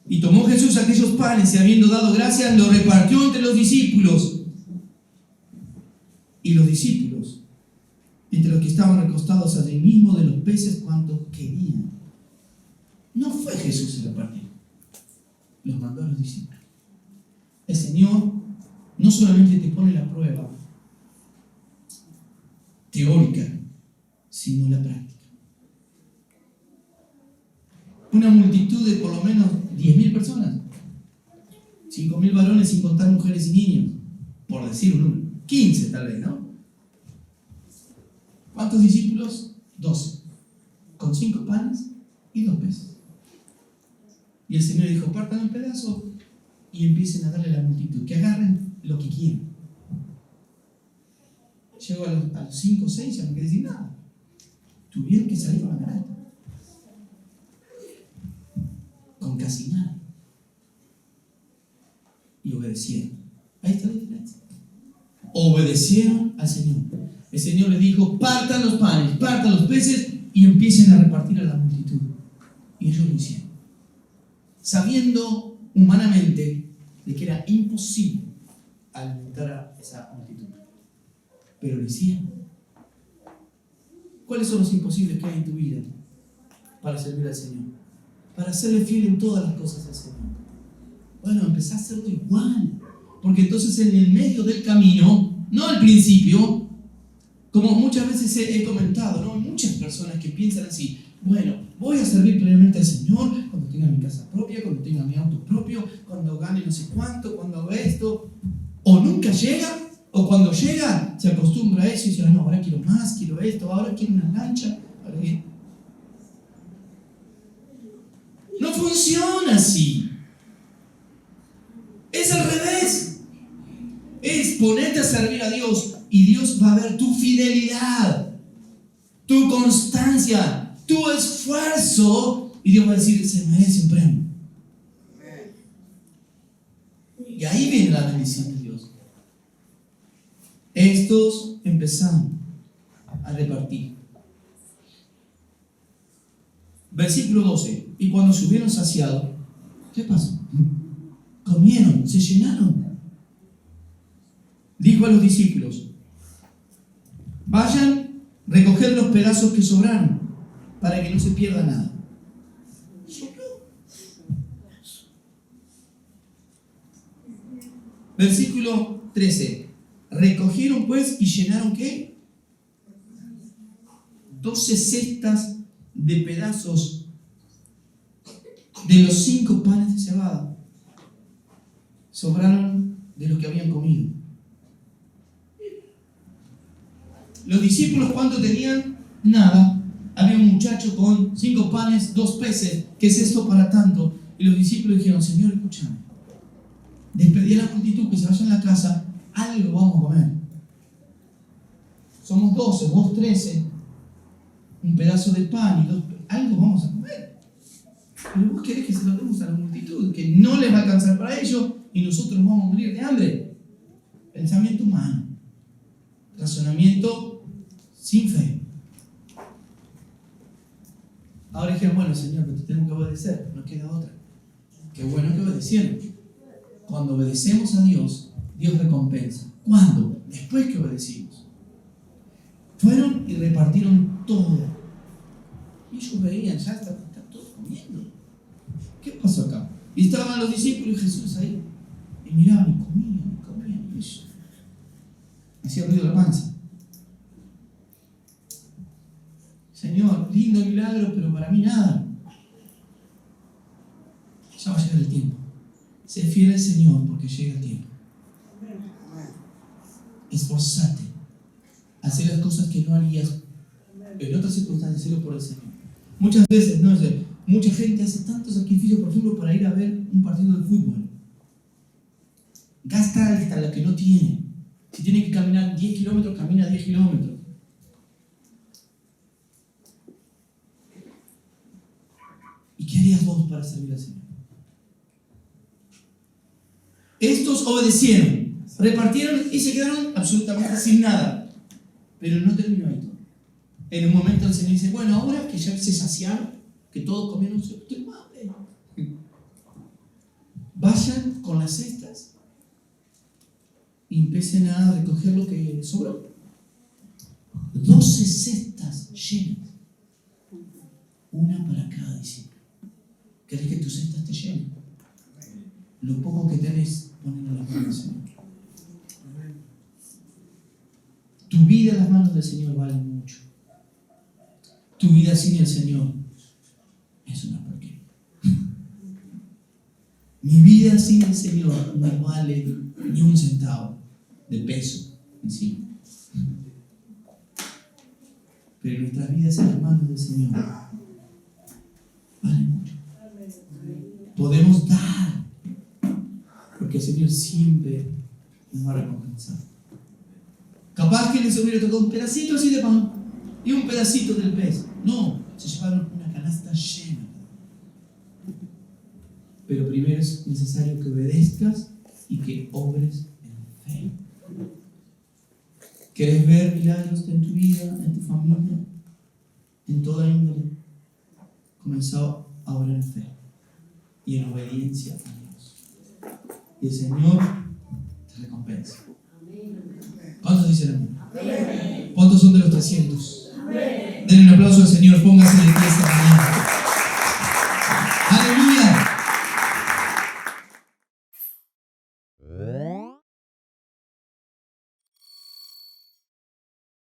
y tomó Jesús aquellos panes y habiendo dado gracias, los repartió entre los discípulos. Y los discípulos, entre los que estaban recostados allí mismo de los peces, cuantos querían. No fue Jesús el repartió. Los mandó a los discípulos. El Señor no solamente te pone la prueba teórica, sino la práctica. Una multitud de por lo menos 10,000 personas, 5,000 varones sin contar mujeres y niños, por decir un número, 15 tal vez, ¿no? ¿Cuántos discípulos? 12, con 5 panes y 2 peces. Y el Señor dijo, partan un pedazo y empiecen a darle a la multitud, que agarren lo que quieran. Llegó a los 5 o 6, ya no quiere decir nada. Tuvieron que salir a ganar con casi nada. Y obedecieron. Ahí está la diferencia. Obedecieron al Señor. El Señor les dijo, partan los panes, partan los peces y empiecen a repartir a la multitud. Y ellos lo hicieron. Sabiendo humanamente de que era imposible alimentar a esa multitud. Pero lo hicieron. ¿Cuáles son los imposibles que hay en tu vida para servir al Señor? Para serle fiel en todas las cosas al Señor. Bueno, empezá a hacerlo igual. Porque entonces en el medio del camino, no al principio, como muchas veces he comentado, ¿no? Hay muchas personas que piensan así, bueno, voy a servir plenamente al Señor cuando tenga mi casa propia, cuando tenga mi auto propio, cuando gane no sé cuánto, cuando haga esto. O nunca llega, o cuando llega se acostumbra a eso y dice, no, ahora quiero más, quiero esto, ahora quiero una lancha. No funciona así. Es al revés. Es ponerte a servir a Dios y Dios va a ver tu fidelidad, tu constancia, tu esfuerzo, y Dios va a decir, se merece un premio. Y ahí viene la bendición de Dios. Estos empezaron a repartir. Versículo 12. Y cuando se hubieron saciado, ¿qué pasó? Comieron, se llenaron. Dijo a los discípulos, vayan, recoger los pedazos que sobraron, para que no se pierda nada. Versículo 13. Recogieron pues y llenaron ¿qué? 12 cestas de pedazos de los 5 panes de cebada. Sobraron de los que habían comido. Los discípulos, ¿cuánto tenían? Nada. Había un muchacho con 5 panes, 2 peces. ¿Qué es esto para tanto? Y los discípulos dijeron, Señor, escúchame. Despedí a la multitud que se vaya a la casa, algo vamos a comer. Somos 12, vos 13, un pedazo de pan y 2, algo vamos a comer. Pero vos querés que se lo demos a la multitud, que no les va a alcanzar para ellos y nosotros vamos a morir de hambre. Pensamiento humano, razonamiento sin fe. Ahora dijeron, bueno, Señor, pero te tengo que obedecer, no queda otra. Qué bueno que obedecieron. Cuando obedecemos a Dios, Dios recompensa. ¿Cuándo? Después que obedecimos. Fueron y repartieron todo. Y ellos veían, ya está todos comiendo. ¿Qué pasó acá? Y estaban los discípulos y Jesús ahí. Y miraban y comían. Y ellos. Hacía ruido la panza. Señor, lindo milagro, pero para mí nada. Ya va a llegar el tiempo. Sé fiel al Señor porque llega el tiempo. Esforzate. Hacer las cosas que no harías en otras circunstancias, hacerlo por el Señor. Muchas veces, no sé, mucha gente hace tanto sacrificio, por ejemplo, para ir a ver un partido de fútbol. Gasta hasta lo que no tiene. Si tiene que caminar 10 kilómetros, camina 10 kilómetros. ¿Y qué harías vos para servir al Señor? Estos obedecieron, repartieron y se quedaron absolutamente sin nada. Pero no terminó ahí todo. En un momento el Señor dice, bueno, ahora que ya se saciaron, que todos comieron, tengo hambre. Vayan con las cestas y empiecen a recoger lo que sobró. 12 cestas llenas. Una para cada discípulo. ¿Querés que tus cestas te llenen? Lo poco que tenés, ponelo en las manos del Señor. Tu vida en las manos del Señor vale mucho. Tu vida sin el Señor es una porquería. Mi vida sin el Señor no vale ni un centavo de peso encima. Pero nuestras vidas en las manos del Señor valen mucho. Podemos dar, porque el Señor siempre nos va a recompensar. Capaz que les hubiera tocado un pedacito así de pan y un pedacito del pez. No, se llevaron una canasta llena. Pero primero es necesario que obedezcas y que obres en fe. ¿Querés ver milagros en tu vida, en tu familia, en toda índole? Comenzá a obrar en fe y en obediencia a Dios. Y el Señor te recompensa. ¿Cuántos dicen amén? ¿Cuántos son de los 300?